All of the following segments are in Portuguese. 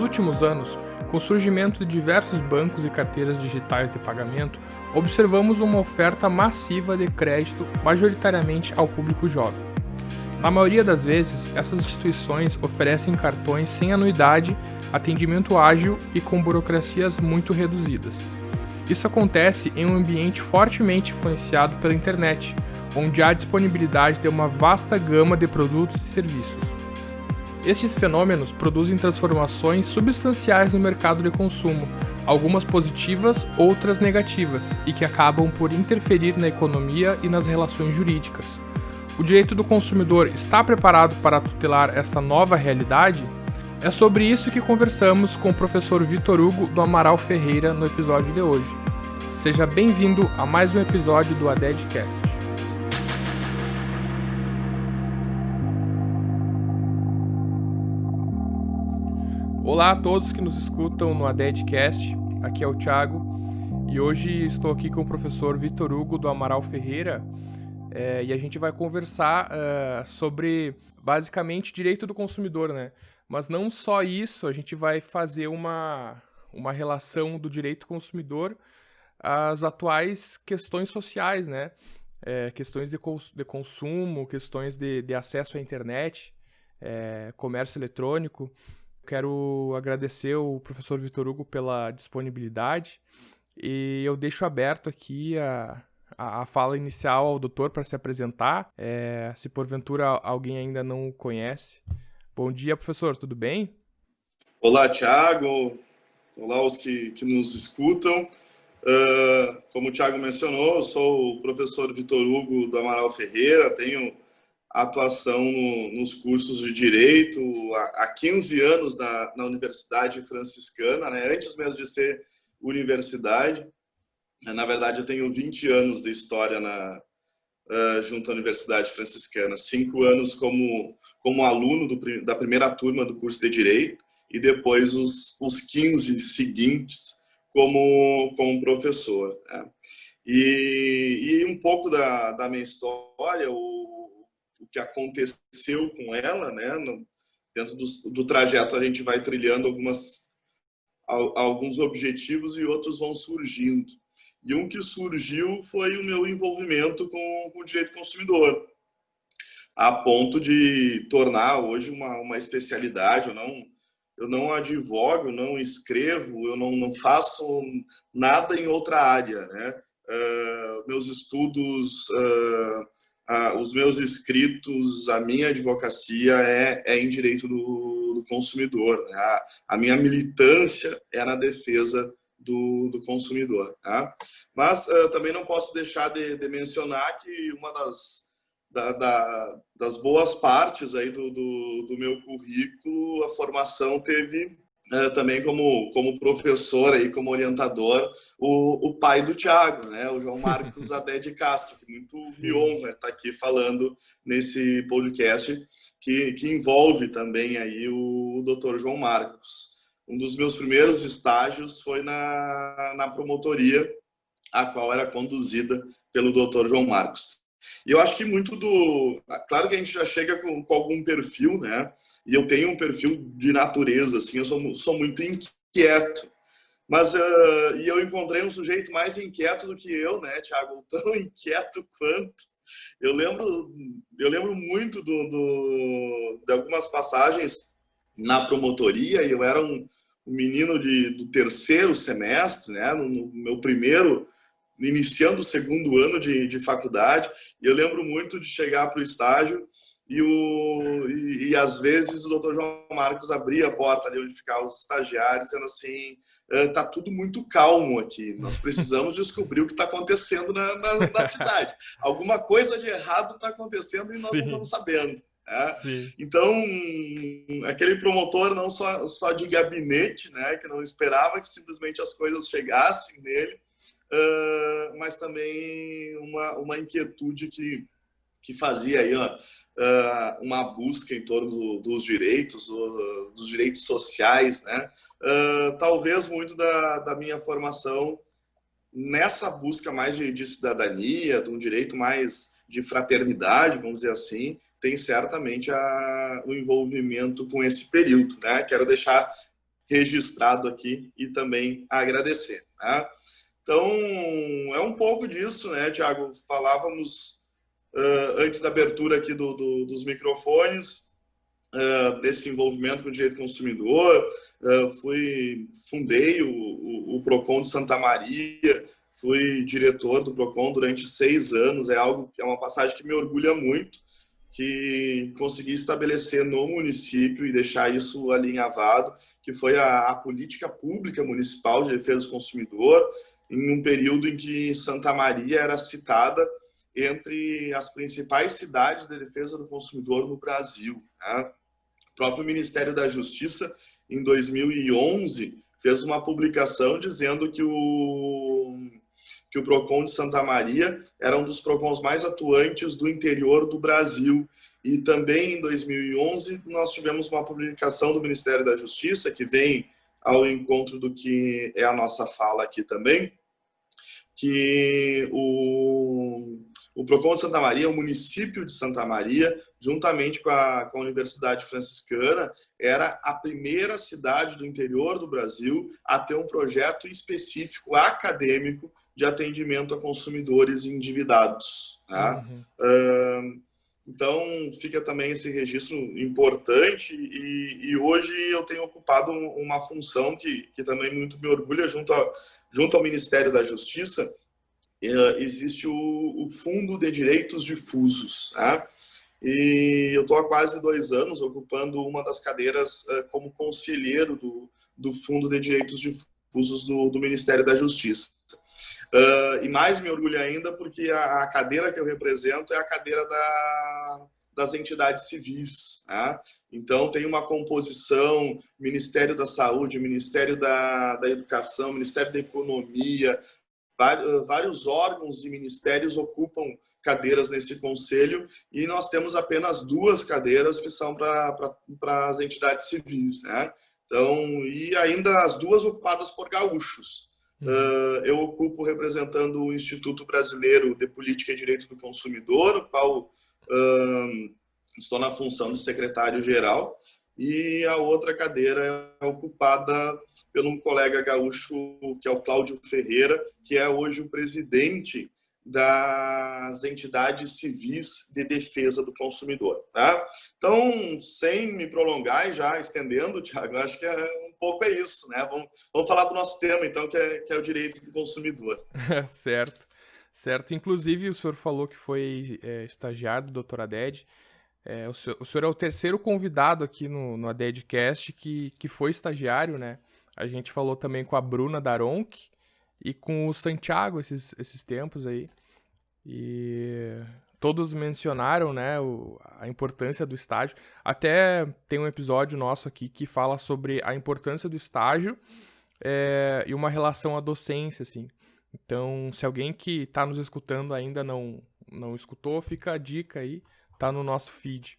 últimos anos, com o surgimento de diversos bancos e carteiras digitais de pagamento, observamos uma oferta massiva de crédito, majoritariamente ao público jovem. Na maioria das vezes, essas instituições oferecem cartões sem anuidade, atendimento ágil e com burocracias muito reduzidas. Isso acontece em um ambiente fortemente influenciado pela internet, onde há disponibilidade de uma vasta gama de produtos e serviços. Estes fenômenos produzem transformações substanciais no mercado de consumo, algumas positivas, outras negativas, e que acabam por interferir na economia e nas relações jurídicas. O direito do consumidor está preparado para tutelar essa nova realidade? É sobre isso que conversamos com o professor Vitor Hugo do Amaral Ferreira no episódio de hoje. Seja bem-vindo a mais um episódio do ADEDcast. Olá a todos que nos escutam no ADEDcast, aqui é o Thiago e hoje estou aqui com o professor Vitor Hugo do Amaral Ferreira e a gente vai conversar sobre basicamente direito do consumidor, né? Mas não só isso, a gente vai fazer uma relação do direito do consumidor às atuais questões sociais, né? Questões de consumo, questões de acesso à internet, comércio eletrônico. Quero agradecer ao professor Vitor Hugo pela disponibilidade e eu deixo aberto aqui a fala inicial ao doutor para se apresentar, se porventura alguém ainda não o conhece. Bom dia, professor, tudo bem? Olá, Thiago. Olá os que nos escutam. Como o Thiago mencionou, eu sou o professor Vitor Hugo do Amaral Ferreira, tenho atuação nos cursos de Direito há 15 anos na Universidade Franciscana, né? Antes mesmo de ser universidade. Na verdade, eu tenho 20 anos de história junto à Universidade Franciscana, 5 anos como aluno da primeira turma do curso de Direito e depois os 15 seguintes como professor, né? E um pouco da minha história, o que aconteceu com ela, né? Dentro do trajeto a gente vai trilhando alguns objetivos e outros vão surgindo. E um que surgiu foi o meu envolvimento com o direito consumidor, a ponto de tornar hoje uma especialidade. Eu não advogo, não escrevo, eu não faço nada em outra área, né? Meus estudos, os meus escritos, a minha advocacia é em direito do consumidor, né? A minha militância é na defesa do consumidor, tá? Mas também não posso deixar de mencionar que uma das boas partes aí do meu currículo, a formação teve também como professor aí, como orientador, o pai do Thiago, né? O João Marcos Adé de Castro, que muito me honra estar aqui falando nesse podcast que envolve também aí o Dr. João Marcos. Um dos meus primeiros estágios foi na promotoria, a qual era conduzida pelo Dr. João Marcos. E eu acho que muito claro que a gente já chega com algum perfil, né? E eu tenho um perfil de natureza, assim, eu sou muito inquieto. Mas e eu encontrei um sujeito mais inquieto do que eu, né, Thiago? Tão inquieto quanto. Eu lembro muito de algumas passagens na promotoria, e eu era um menino do terceiro semestre, né, no meu primeiro, iniciando o segundo ano de faculdade, e eu lembro muito de chegar para o estágio e às vezes o Dr. João Marcos abria a porta ali onde ficavam os estagiários, dizendo assim: tá tudo muito calmo aqui, nós precisamos descobrir o que está acontecendo na cidade. Alguma coisa de errado está acontecendo e nós não estamos sabendo. Então, aquele promotor não só de gabinete, né, que não esperava que simplesmente as coisas chegassem nele, mas também uma inquietude que fazia aí, uma busca em torno dos direitos sociais, né? Talvez muito da minha formação nessa busca mais de cidadania, de um direito mais de fraternidade, vamos dizer assim, tem certamente o envolvimento com esse período, né? Quero deixar registrado aqui e também agradecer. Tá? Então, é um pouco disso, né, Tiago? Falávamos antes da abertura aqui dos microfones, desse envolvimento com o direito do consumidor, fundei o PROCON de Santa Maria, fui diretor do PROCON durante 6 anos, é uma passagem que me orgulha muito, que consegui estabelecer no município e deixar isso alinhavado, que foi a política pública municipal de defesa do consumidor, em um período em que Santa Maria era citada entre as principais cidades de defesa do consumidor no Brasil. Né? O próprio Ministério da Justiça, em 2011, fez uma publicação dizendo que o PROCON de Santa Maria era um dos PROCONs mais atuantes do interior do Brasil. E também em 2011 nós tivemos uma publicação do Ministério da Justiça, que vem ao encontro do que é a nossa fala aqui também, que o PROCON de Santa Maria, o município de Santa Maria, juntamente com a Universidade Franciscana, era a primeira cidade do interior do Brasil a ter um projeto específico acadêmico de atendimento a consumidores endividados. Né? Então, fica também esse registro importante e hoje eu tenho ocupado uma função que também muito me orgulha junto ao Ministério da Justiça. Existe o Fundo de Direitos Difusos, né? E eu estou há quase 2 anos ocupando uma das cadeiras como conselheiro do Fundo de Direitos Difusos do Ministério da Justiça. E mais me orgulho ainda porque a cadeira que eu represento é a cadeira das entidades civis, né? Então tem uma composição, Ministério da Saúde, Ministério da Educação, Ministério da Economia, vários órgãos e ministérios ocupam cadeiras nesse conselho e nós temos apenas 2 cadeiras que são para as entidades civis, né? Então, e ainda as 2 ocupadas por gaúchos. Eu ocupo representando o Instituto Brasileiro de Política e Direito do Consumidor, o qual estou na função de secretário-geral, e a outra cadeira é ocupada pelo um colega gaúcho, que é o Cláudio Ferreira, que é hoje o presidente das entidades civis de defesa do consumidor. Tá? Então, sem me prolongar e já estendendo, Thiago, acho que um pouco é isso. Né? Vamos falar do nosso tema, então, que é o direito do consumidor. Certo. Inclusive, o senhor falou que foi estagiário do doutor Aded. O senhor é o terceiro convidado aqui no ADEDcast que foi estagiário, né? A gente falou também com a Bruna Daronc e com o Santiago esses tempos aí. E todos mencionaram, né, a importância do estágio. Até tem um episódio nosso aqui que fala sobre a importância do estágio e uma relação à docência, assim. Então, se alguém que está nos escutando ainda não escutou, fica a dica aí. Tá no nosso feed.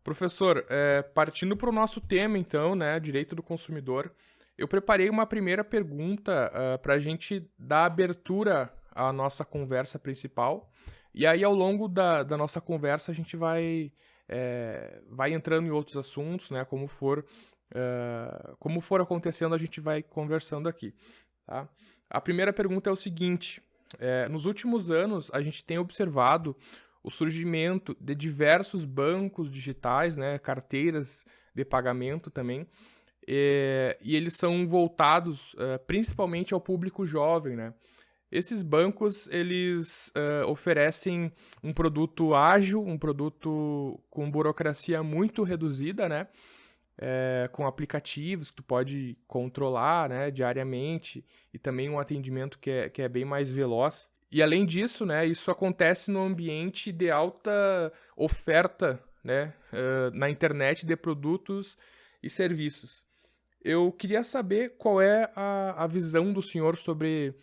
Professor, partindo para o nosso tema, então, né, direito do consumidor, eu preparei uma primeira pergunta para a gente dar abertura à nossa conversa principal, e aí ao longo da nossa conversa a gente vai entrando em outros assuntos, né, como for acontecendo a gente vai conversando aqui. Tá? A primeira pergunta é o seguinte, nos últimos anos a gente tem observado o surgimento de diversos bancos digitais, né, carteiras de pagamento também, e eles são voltados principalmente ao público jovem, né? Esses bancos, eles oferecem um produto ágil, um produto com burocracia muito reduzida, né? Com aplicativos que tu pode controlar, né, diariamente, e também um atendimento que é bem mais veloz. E além disso, né, isso acontece no ambiente de alta oferta, né, na internet de produtos e serviços. Eu queria saber qual é a visão do senhor sobre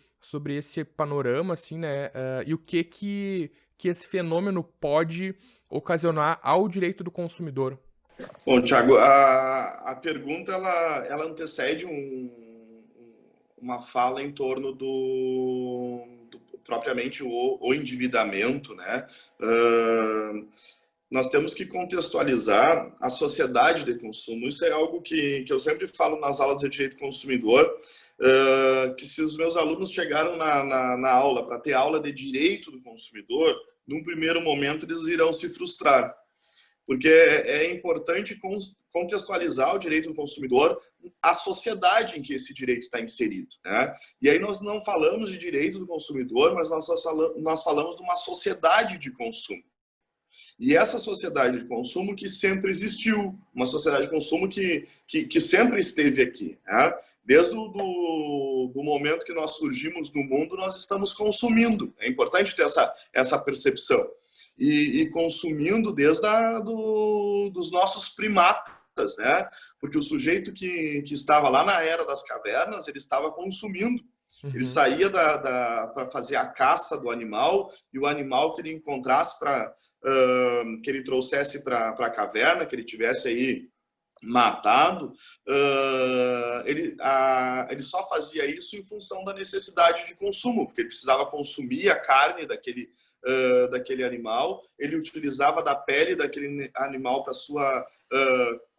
esse panorama, assim, né, e o que esse fenômeno pode ocasionar ao direito do consumidor. Bom, Thiago, a pergunta ela antecede uma fala em torno do propriamente o endividamento, né? nós temos que contextualizar a sociedade de consumo. Isso é algo que eu sempre falo nas aulas de direito consumidor, que se os meus alunos chegaram na aula para ter aula de direito do consumidor, num primeiro momento eles irão se frustrar, porque é importante contextualizar o direito do consumidor, a sociedade em que esse direito está inserido, né? E aí nós não falamos de direito do consumidor, mas nós falamos de uma sociedade de consumo. E essa sociedade de consumo que sempre existiu, uma sociedade de consumo que sempre esteve aqui, né? Desde do momento que nós surgimos no mundo, nós estamos consumindo. É importante ter essa percepção. E consumindo desde dos nossos primatas, né? Porque o sujeito que estava lá na era das cavernas, ele estava consumindo. Ele saía para fazer a caça do animal, e o animal que ele encontrasse, que ele trouxesse para a caverna, que ele tivesse aí matado, ele só fazia isso em função da necessidade de consumo, porque ele precisava consumir a carne daquele animal, ele utilizava da pele daquele animal para sua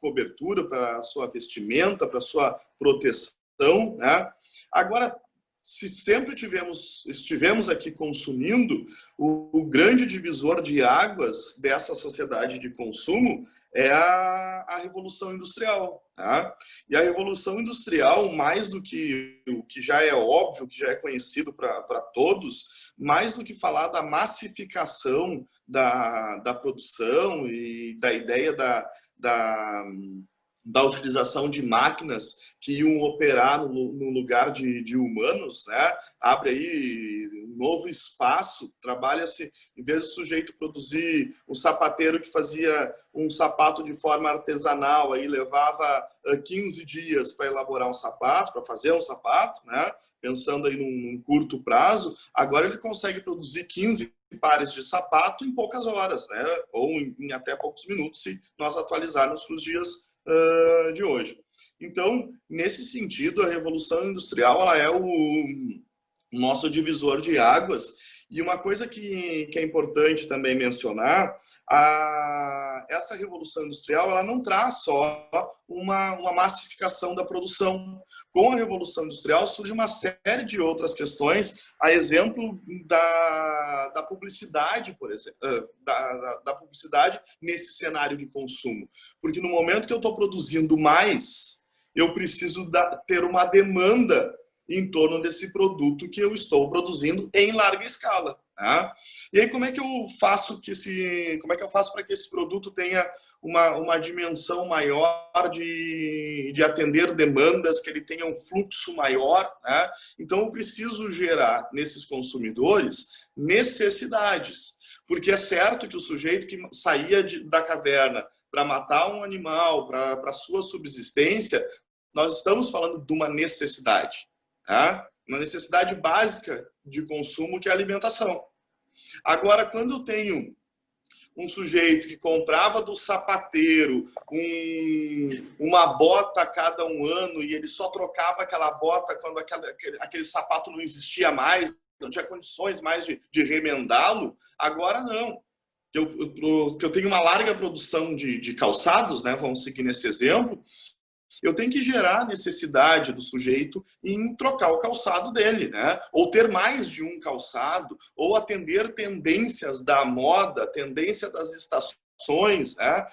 cobertura, para sua vestimenta, para sua proteção, né? Agora, se sempre estivemos aqui consumindo, o grande divisor de águas dessa sociedade de consumo é a Revolução Industrial. Tá? E a Revolução Industrial, mais do que o que já é óbvio, que já é conhecido para todos, mais do que falar da massificação da produção e da ideia da utilização de máquinas que iam operar no lugar de humanos, né? Abre aí um novo espaço, trabalha-se, em vez do sujeito produzir um sapateiro que fazia um sapato de forma artesanal, aí levava 15 dias para elaborar um sapato, para fazer um sapato, né? Pensando aí num curto prazo, agora ele consegue produzir 15 pares de sapato em poucas horas, né? Ou em até poucos minutos, se nós atualizarmos para os dias de hoje. Então, nesse sentido, a Revolução Industrial ela é o nosso divisor de águas. E uma coisa que é importante também mencionar, essa Revolução Industrial ela não traz só uma massificação da produção. Com a Revolução Industrial surge uma série de outras questões, a exemplo da publicidade, por exemplo, da publicidade nesse cenário de consumo. Porque no momento que eu estou produzindo mais, eu preciso ter uma demanda em torno desse produto que eu estou produzindo em larga escala. Tá? E aí como é que eu faço para que esse produto tenha uma dimensão maior de atender demandas, que ele tenha um fluxo maior, né? Então eu preciso gerar nesses consumidores necessidades, porque é certo que o sujeito que saía da caverna para matar um animal, para sua subsistência, nós estamos falando de uma necessidade, tá? Uma necessidade básica de consumo, que é a alimentação. Agora, quando eu tenho um sujeito que comprava do sapateiro uma bota a cada um ano e ele só trocava aquela bota quando aquele sapato não existia mais, não tinha condições mais de remendá-lo, agora não. Que eu tenho uma larga produção de calçados, né? Vamos seguir nesse exemplo. Eu tenho que gerar a necessidade do sujeito em trocar o calçado dele, né? Ou ter mais de um calçado, ou atender tendências da moda, tendência das estações, né?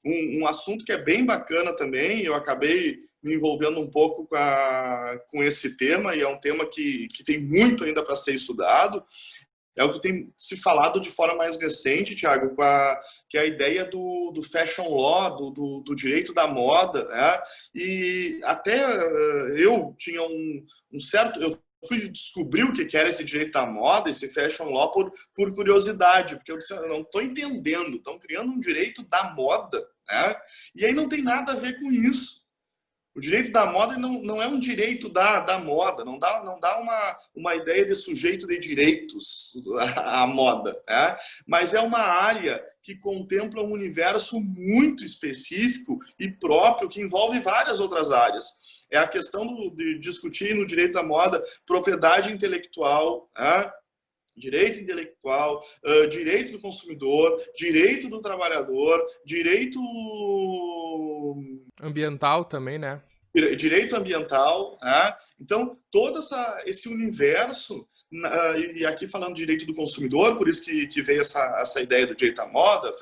Um assunto que é bem bacana também, eu acabei me envolvendo um pouco com esse tema, e é um tema que tem muito ainda para ser estudado. É o que tem se falado de forma mais recente, Thiago, que é a ideia do fashion law, do direito da moda, né? E até eu tinha um certo... Eu fui descobrir o que era esse direito da moda, esse fashion law, por curiosidade, porque eu disse, eu não estou entendendo, estão criando um direito da moda, né? E aí não tem nada a ver com isso. O direito da moda não é um direito da moda, não dá uma ideia de sujeito de direitos à moda, né? Mas é uma área que contempla um universo muito específico e próprio, que envolve várias outras áreas. É a questão de discutir no direito da moda propriedade intelectual, né? direito intelectual, direito do consumidor, direito do trabalhador, direito ambiental também, né? Direito ambiental, né? Então todo esse universo, e aqui falando de direito do consumidor, por isso que veio essa ideia do direito à moda,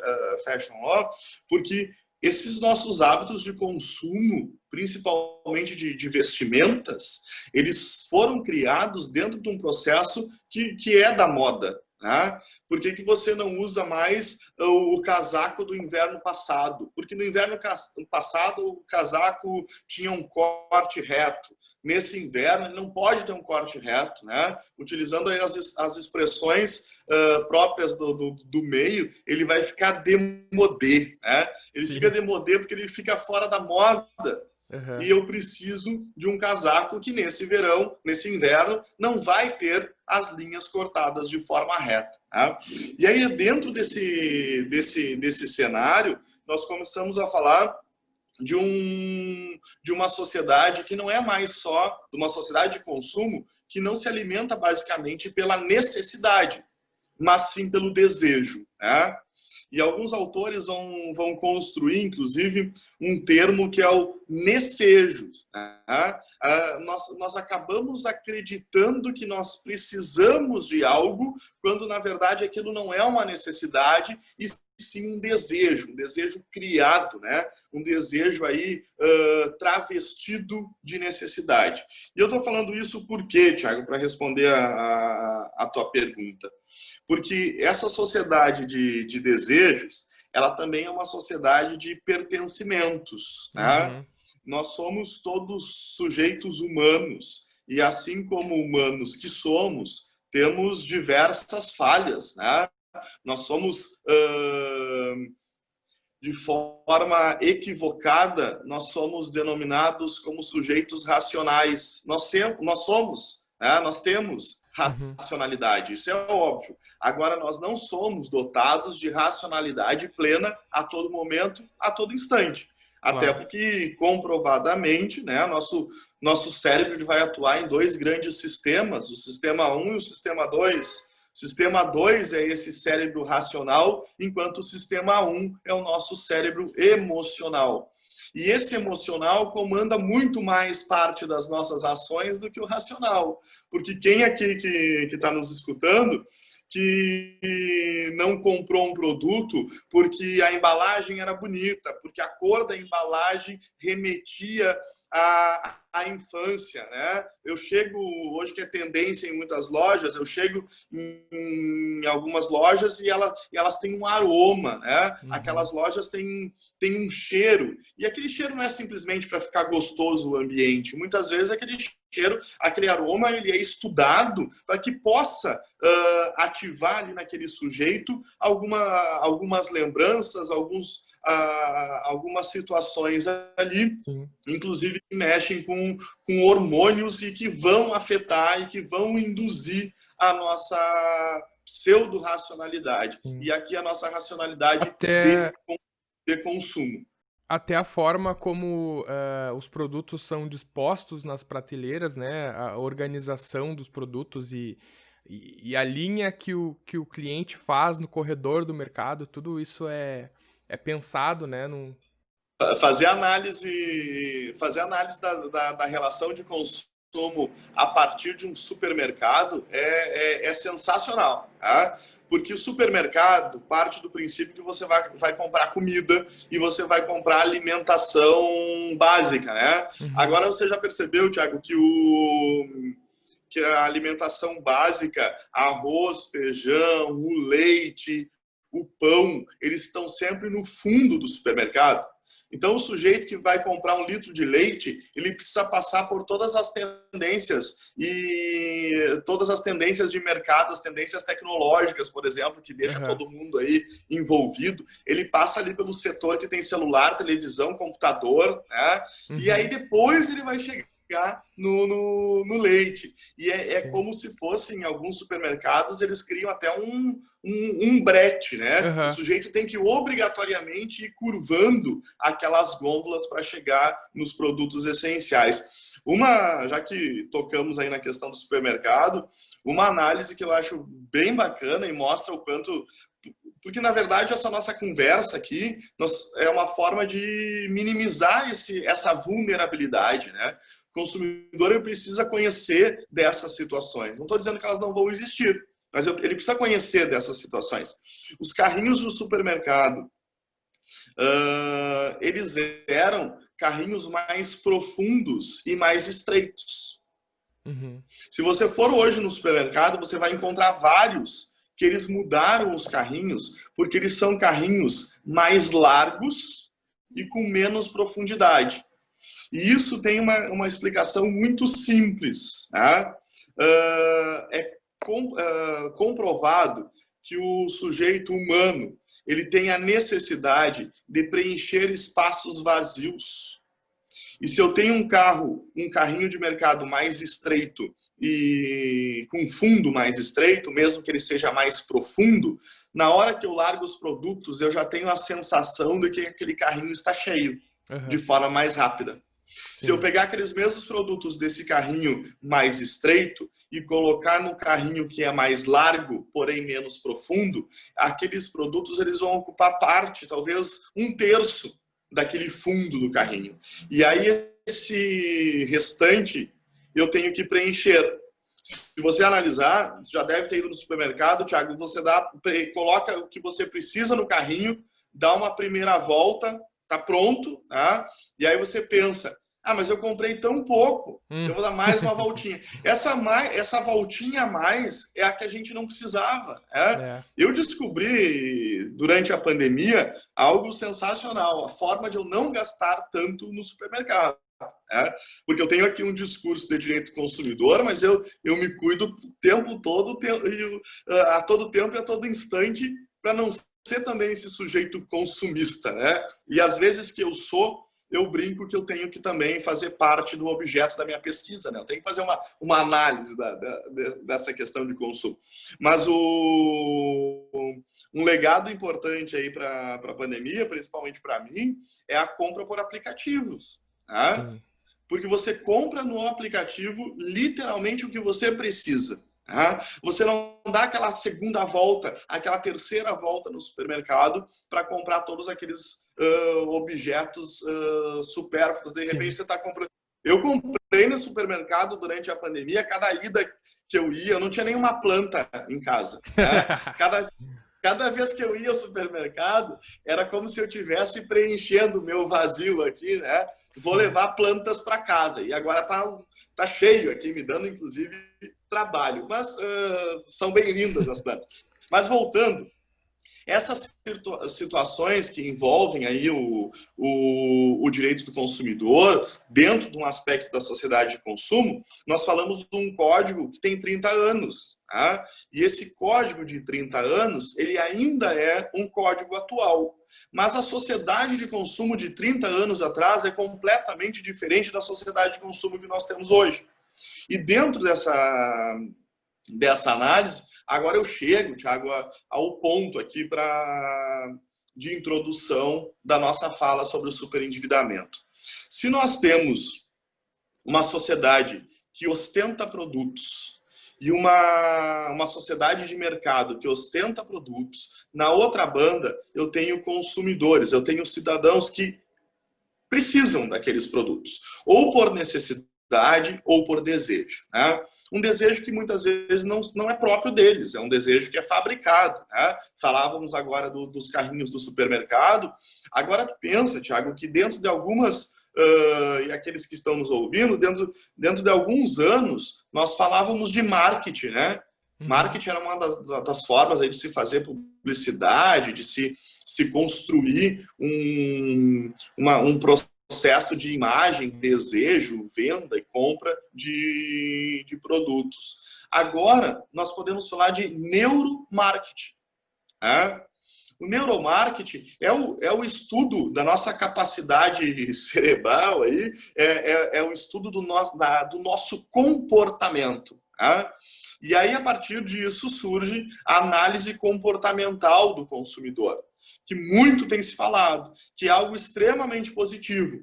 fashion law, porque esses nossos hábitos de consumo, principalmente de vestimentas, eles foram criados dentro de um processo que é da moda. Né? Por que você não usa mais o casaco do inverno passado? Porque no inverno passado o casaco tinha um corte reto. Nesse inverno ele não pode ter um corte reto, né? Utilizando aí as expressões próprias do meio, ele vai ficar démodé, né? Ele Sim. fica démodé porque ele fica fora da moda. Uhum. E eu preciso de um casaco que nesse verão, nesse inverno, não vai ter as linhas cortadas de forma reta. Tá? E aí, dentro desse cenário, nós começamos a falar de uma sociedade que não é mais só de uma sociedade de consumo que não se alimenta basicamente pela necessidade, mas sim pelo desejo. Né? E alguns autores vão construir, inclusive, um termo que é o necejo. Né? Nós acabamos acreditando que nós precisamos de algo, quando, na verdade, aquilo não é uma necessidade, e sim um desejo criado, né? Um desejo aí travestido de necessidade. E eu estou falando isso por quê, Thiago, para responder a tua pergunta? Porque essa sociedade de desejos, ela também é uma sociedade de pertencimentos. Né? Uhum. Nós somos todos sujeitos humanos, e assim como humanos que somos, temos diversas falhas. Né? Nós somos, de forma equivocada, nós somos denominados como sujeitos racionais. Nós somos, né? Nós temos racionalidade, isso é óbvio. Agora, nós não somos dotados de racionalidade plena a todo momento, a todo instante. Até porque, comprovadamente, né, nosso cérebro ele vai atuar em dois grandes sistemas, o sistema 1 e o sistema 2. O sistema 2 é esse cérebro racional, enquanto o sistema 1 é o nosso cérebro emocional. E esse emocional comanda muito mais parte das nossas ações do que o racional. Porque quem aqui que está nos escutando que não comprou um produto porque a embalagem era bonita, porque a cor da embalagem remetia à infância, né? Eu chego, hoje que é tendência em muitas lojas, eu chego em algumas lojas e elas têm um aroma, né? Aquelas lojas têm um cheiro, e aquele cheiro não é simplesmente para ficar gostoso o ambiente, muitas vezes aquele cheiro, aquele aroma, ele é estudado para que possa ativar ali naquele sujeito algumas lembranças, algumas situações ali, sim, inclusive que mexem com hormônios e que vão afetar e que vão induzir a nossa pseudo-racionalidade. Sim. E aqui a nossa racionalidade de consumo. Até a forma como os produtos são dispostos nas prateleiras, né? A organização dos produtos e a linha que o cliente faz no corredor do mercado, tudo isso é pensado, né? Fazer análise da relação de consumo a partir de um supermercado é sensacional, tá? Porque o supermercado parte do princípio que você vai comprar comida e você vai comprar alimentação básica, né? Agora você já percebeu, Thiago, que a alimentação básica, arroz, feijão, o leite, o pão, eles estão sempre no fundo do supermercado. Então, o sujeito que vai comprar 1 litro de leite, ele precisa passar por todas as tendências de mercado, as tendências tecnológicas, por exemplo, que deixa todo mundo aí envolvido. Ele passa ali pelo setor que tem celular, televisão, computador, né? E aí depois ele vai chegar no leite. E é como se fosse, em alguns supermercados, eles criam até um brete, né? O sujeito tem que obrigatoriamente ir curvando aquelas gôndolas para chegar nos produtos essenciais. Já que tocamos aí na questão do supermercado, uma análise que eu acho bem bacana e mostra o quanto... Porque, na verdade, essa nossa conversa aqui é uma forma de minimizar essa vulnerabilidade, né? O consumidor ele precisa conhecer dessas situações. Não estou dizendo que elas não vão existir, mas ele precisa conhecer dessas situações. Os carrinhos do supermercado, eles eram carrinhos mais profundos e mais estreitos. Uhum. Se você for hoje no supermercado, você vai encontrar vários que eles mudaram os carrinhos porque eles são carrinhos mais largos e com menos profundidade. E isso tem uma explicação muito simples. Tá? É comprovado que o sujeito humano ele tem a necessidade de preencher espaços vazios. E se eu tenho um carrinho de mercado mais estreito e com fundo mais estreito, mesmo que ele seja mais profundo, na hora que eu largo os produtos, eu já tenho a sensação de que aquele carrinho está cheio, de forma mais rápida. Sim. Se eu pegar aqueles mesmos produtos desse carrinho mais estreito e colocar no carrinho que é mais largo, porém menos profundo, aqueles produtos eles vão ocupar parte, talvez 1/3 daquele fundo do carrinho. E aí esse restante eu tenho que preencher. Se você analisar, já deve ter ido no supermercado, Thiago, você coloca o que você precisa no carrinho, dá uma primeira volta, tá pronto, tá? E aí você pensa, mas eu comprei tão pouco, eu vou dar mais uma voltinha. Essa voltinha a mais é a que a gente não precisava. Eu descobri, durante a pandemia, algo sensacional, a forma de eu não gastar tanto no supermercado. Porque eu tenho aqui um discurso de direito consumidor, mas eu me cuido o tempo todo, a todo tempo e a todo instante, para não ser também esse sujeito consumista, né? E às vezes que eu brinco que eu tenho que também fazer parte do objeto da minha pesquisa, né? Eu tenho que fazer uma análise dessa questão de consumo. Mas um legado importante aí para a pandemia, principalmente para mim, é a compra por aplicativos. Tá? Porque você compra no aplicativo literalmente o que você precisa. Tá? Você não dá aquela segunda volta, aquela terceira volta no supermercado para comprar todos aqueles objetos supérfluos. De repente você está comprando. Eu comprei no supermercado durante a pandemia, cada ida que eu ia, eu não tinha nenhuma planta em casa. Tá? Cada vez que eu ia ao supermercado, era como se eu estivesse preenchendo o meu vazio aqui, né? Vou levar plantas para casa. E agora tá cheio aqui, me dando, inclusive, trabalho. Mas são bem-vindas as plantas. Mas voltando, essas situações que envolvem aí o direito do consumidor, dentro de um aspecto da sociedade de consumo, nós falamos de um código que tem 30 anos. Tá? E esse código de 30 anos, ele ainda é um código atual. Mas a sociedade de consumo de 30 anos atrás é completamente diferente da sociedade de consumo que nós temos hoje. E dentro dessa análise, agora eu chego, Thiago, ao ponto aqui de introdução da nossa fala sobre o superendividamento. Se nós temos uma sociedade que ostenta produtos e uma sociedade de mercado que ostenta produtos, na outra banda eu tenho consumidores, eu tenho cidadãos que precisam daqueles produtos, ou por necessidade ou por desejo. Né? Um desejo que muitas vezes não é próprio deles, é um desejo que é fabricado. Né? Falávamos agora dos carrinhos do supermercado, agora tu pensa, Thiago, que dentro de algumas... e aqueles que estão nos ouvindo, dentro de alguns anos, nós falávamos de marketing, né? Marketing era uma das formas aí de se fazer publicidade, de se construir um processo de imagem, desejo, venda e compra de produtos. Agora, nós podemos falar de neuromarketing. Né? O neuromarketing é o estudo da nossa capacidade cerebral, aí, é o estudo do nosso comportamento. Tá? E aí, a partir disso, surge a análise comportamental do consumidor. que muito tem se falado, que é algo extremamente positivo.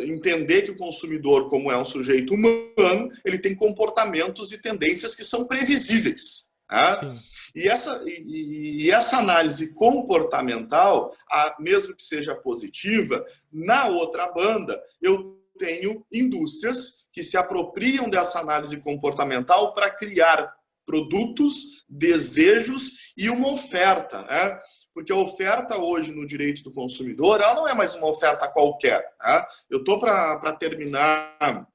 Entender que o consumidor, como é um sujeito humano, ele tem comportamentos e tendências que são previsíveis. Né? E essa análise comportamental, mesmo que seja positiva, na outra banda, eu tenho indústrias que se apropriam dessa análise comportamental para criar produtos, desejos e uma oferta, né? Porque a oferta hoje no direito do consumidor, ela não é mais uma oferta qualquer. Né? Eu estou para terminar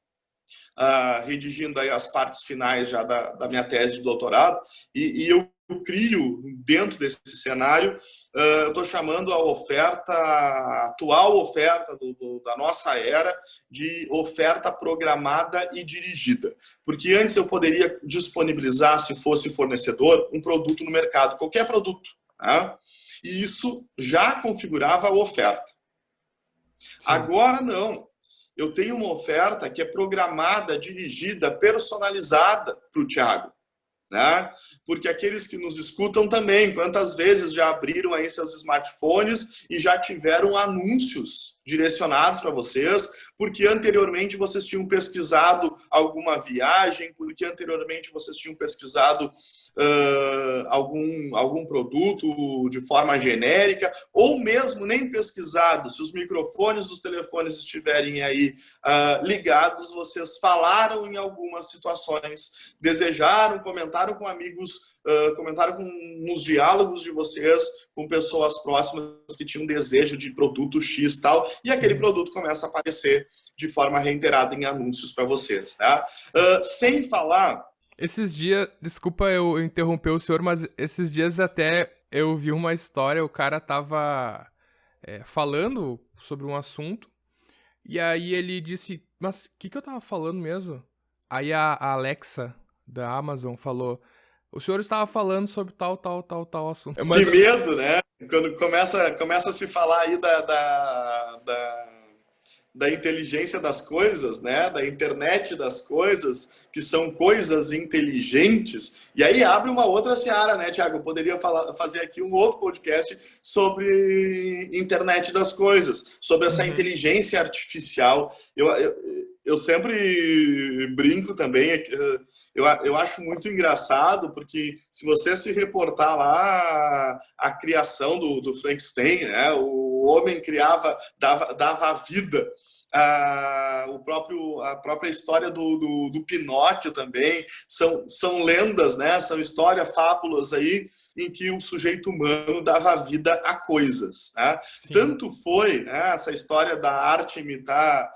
redigindo aí as partes finais já da minha tese de doutorado e eu crio dentro desse cenário, eu estou chamando a oferta, a atual oferta da nossa era de oferta programada e dirigida. Porque antes eu poderia disponibilizar, se fosse fornecedor, um produto no mercado, qualquer produto. Né? E isso já configurava a oferta. Sim. Agora não. Eu tenho uma oferta que é programada, dirigida, personalizada para o Thiago. Né? Porque aqueles que nos escutam também, quantas vezes já abriram aí seus smartphones e já tiveram anúncios direcionados para vocês, porque anteriormente vocês tinham pesquisado alguma viagem, porque anteriormente vocês tinham pesquisado algum produto de forma genérica, ou mesmo nem pesquisado. Se os microfones dos telefones estiverem aí ligados, vocês falaram em algumas situações, desejaram, comentaram com amigos, comentaram nos diálogos de vocês com pessoas próximas que tinham desejo de produto X e tal, e aquele produto começa a aparecer de forma reiterada em anúncios para vocês. Tá? Sem falar... Esses dias, desculpa eu interromper o senhor, mas esses dias até eu vi uma história, o cara tava falando sobre um assunto, e aí ele disse, mas o que eu tava falando mesmo? Aí a Alexa da Amazon falou, o senhor estava falando sobre tal assunto. Que medo, né? Quando começa a se falar aí da inteligência das coisas, né? Da internet das coisas, que são coisas inteligentes. E aí abre uma outra seara, né, Thiago? Eu poderia fazer aqui um outro podcast sobre internet das coisas, sobre essa inteligência artificial. Eu sempre brinco também... Eu acho muito engraçado, porque se você se reportar lá a criação do Frankenstein, né? O homem criava, dava vida. A própria história do Pinóquio também, são lendas, né? São histórias, fábulas aí, em que o sujeito humano dava vida a coisas. Né? Tanto foi, né, essa história da arte imitar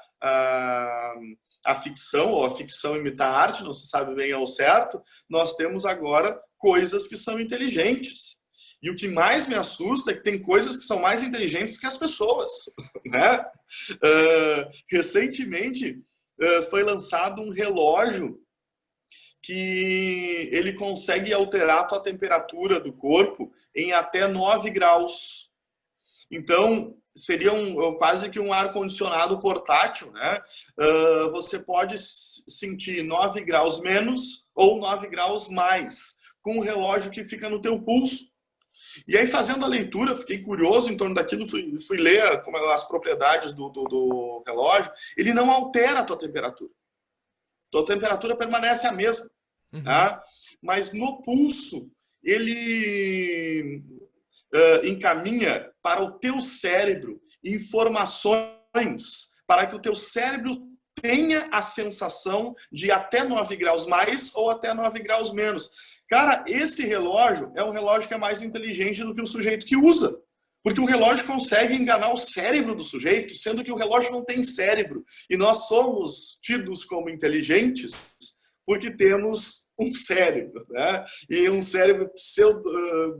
a ficção, ou a ficção imitar a arte, não se sabe bem ao certo, nós temos agora coisas que são inteligentes. E o que mais me assusta é que tem coisas que são mais inteligentes que as pessoas. Né? Recentemente foi lançado um relógio que ele consegue alterar a tua temperatura do corpo em até 9 graus. Então, seria quase que um ar-condicionado portátil, né? Você pode sentir 9 graus menos ou 9 graus mais, com um relógio que fica no teu pulso. E aí, fazendo a leitura, fiquei curioso em torno daquilo, fui ler as propriedades do relógio. Ele não altera a tua temperatura. Tua temperatura permanece a mesma. Tá? Mas no pulso, ele... encaminha para o teu cérebro informações para que o teu cérebro tenha a sensação de até 9 graus mais ou até 9 graus menos. Cara, esse relógio é um relógio que é mais inteligente do que o sujeito que usa. Porque o relógio consegue enganar o cérebro do sujeito, sendo que o relógio não tem cérebro. E nós somos tidos como inteligentes porque temos um cérebro, né? E um cérebro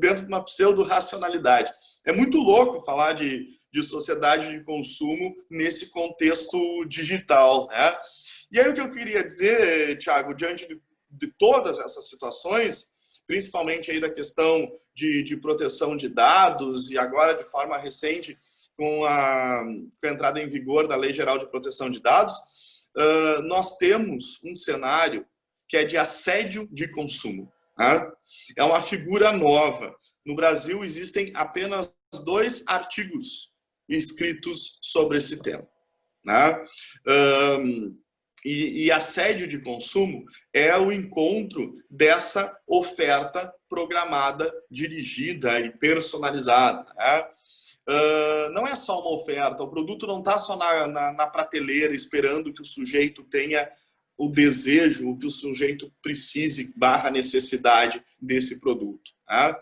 dentro de uma pseudo-racionalidade. É muito louco falar de sociedade de consumo nesse contexto digital, né? E aí o que eu queria dizer, Thiago, diante de todas essas situações, principalmente aí da questão de proteção de dados e agora de forma recente com a entrada em vigor da Lei Geral de Proteção de Dados, nós temos um cenário que é de assédio de consumo. Tá? É uma figura nova. No Brasil existem apenas 2 artigos escritos sobre esse tema. Né? E assédio de consumo é o encontro dessa oferta programada, dirigida e personalizada. Né? Não é só uma oferta, o produto não está só na prateleira esperando que o sujeito tenha o desejo, o que o sujeito precise / necessidade desse produto. Tá?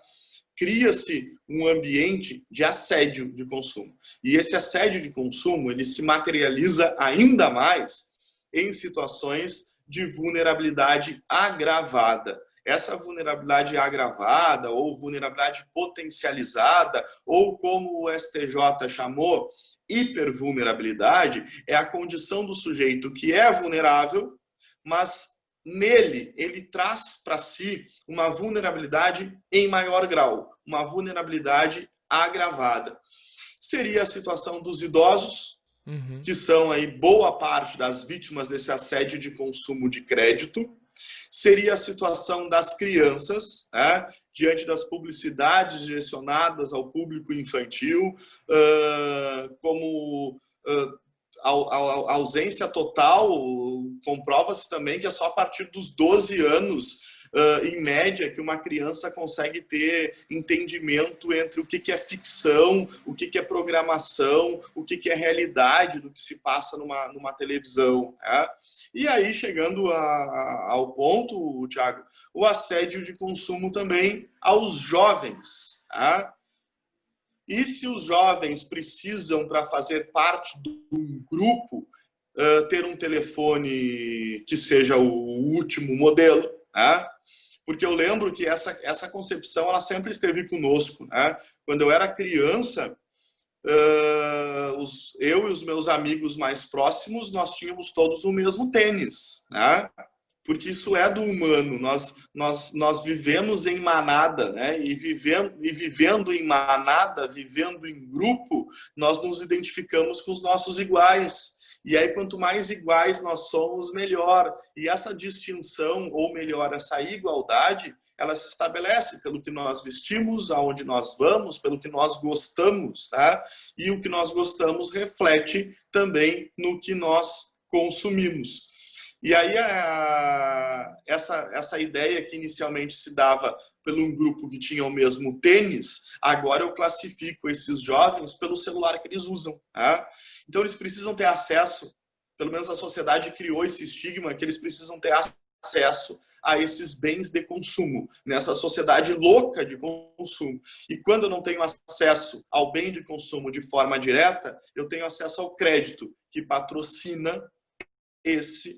Cria-se um ambiente de assédio de consumo. E esse assédio de consumo ele se materializa ainda mais em situações de vulnerabilidade agravada. Essa vulnerabilidade agravada ou vulnerabilidade potencializada, ou como o STJ chamou, hipervulnerabilidade, é a condição do sujeito que é vulnerável, mas nele ele traz para si uma vulnerabilidade em maior grau, uma vulnerabilidade agravada. Seria a situação dos idosos, que são aí boa parte das vítimas desse assédio de consumo de crédito. Seria a situação das crianças, né, diante das publicidades direcionadas ao público infantil, como a ausência total, comprova-se também que é só a partir dos 12 anos, em média, que uma criança consegue ter entendimento entre o que é ficção, o que é programação, o que é realidade do que se passa numa televisão. Né? E aí, chegando ao ponto, Thiago, o assédio de consumo também aos jovens. Tá? E se os jovens precisam, para fazer parte de um grupo, ter um telefone que seja o último modelo, né? Porque eu lembro que essa concepção ela sempre esteve conosco. Né? Quando eu era criança, eu e os meus amigos mais próximos, nós tínhamos todos o mesmo tênis. Né? Porque isso é do humano. Nós vivemos em manada, né? E vivendo em manada, vivendo em grupo, nós nos identificamos com os nossos iguais. E aí, quanto mais iguais nós somos, melhor. E essa distinção, ou melhor, essa igualdade, ela se estabelece pelo que nós vestimos, aonde nós vamos, pelo que nós gostamos, tá? E o que nós gostamos reflete também no que nós consumimos. E aí, essa ideia que inicialmente se dava pelo um grupo que tinha o mesmo tênis, agora eu classifico esses jovens pelo celular que eles usam. Tá? Então, eles precisam ter acesso, pelo menos a sociedade criou esse estigma, que eles precisam ter acesso a esses bens de consumo, nessa sociedade louca de consumo. E quando eu não tenho acesso ao bem de consumo de forma direta, eu tenho acesso ao crédito, que patrocina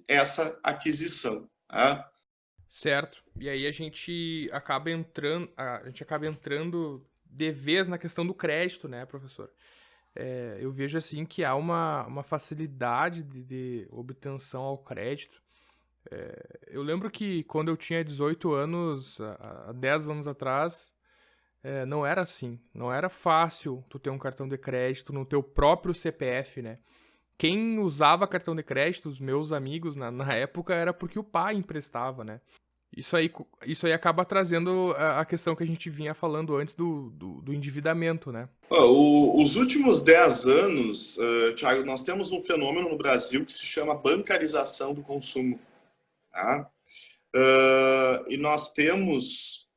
essa aquisição. Tá? Certo. E aí a gente acaba entrando de vez na questão do crédito, né, professor? Eu vejo assim que há uma facilidade de obtenção ao crédito. Eu lembro que quando eu tinha 18 anos, há 10 anos atrás, não era assim. Não era fácil tu ter um cartão de crédito no teu próprio CPF, né? Quem usava cartão de crédito, os meus amigos na época, era porque o pai emprestava, né? Isso aí acaba trazendo a questão que a gente vinha falando antes do endividamento, né? Os últimos 10 anos, Thiago, nós temos um fenômeno no Brasil que se chama bancarização do consumo. Tá? E nós temos...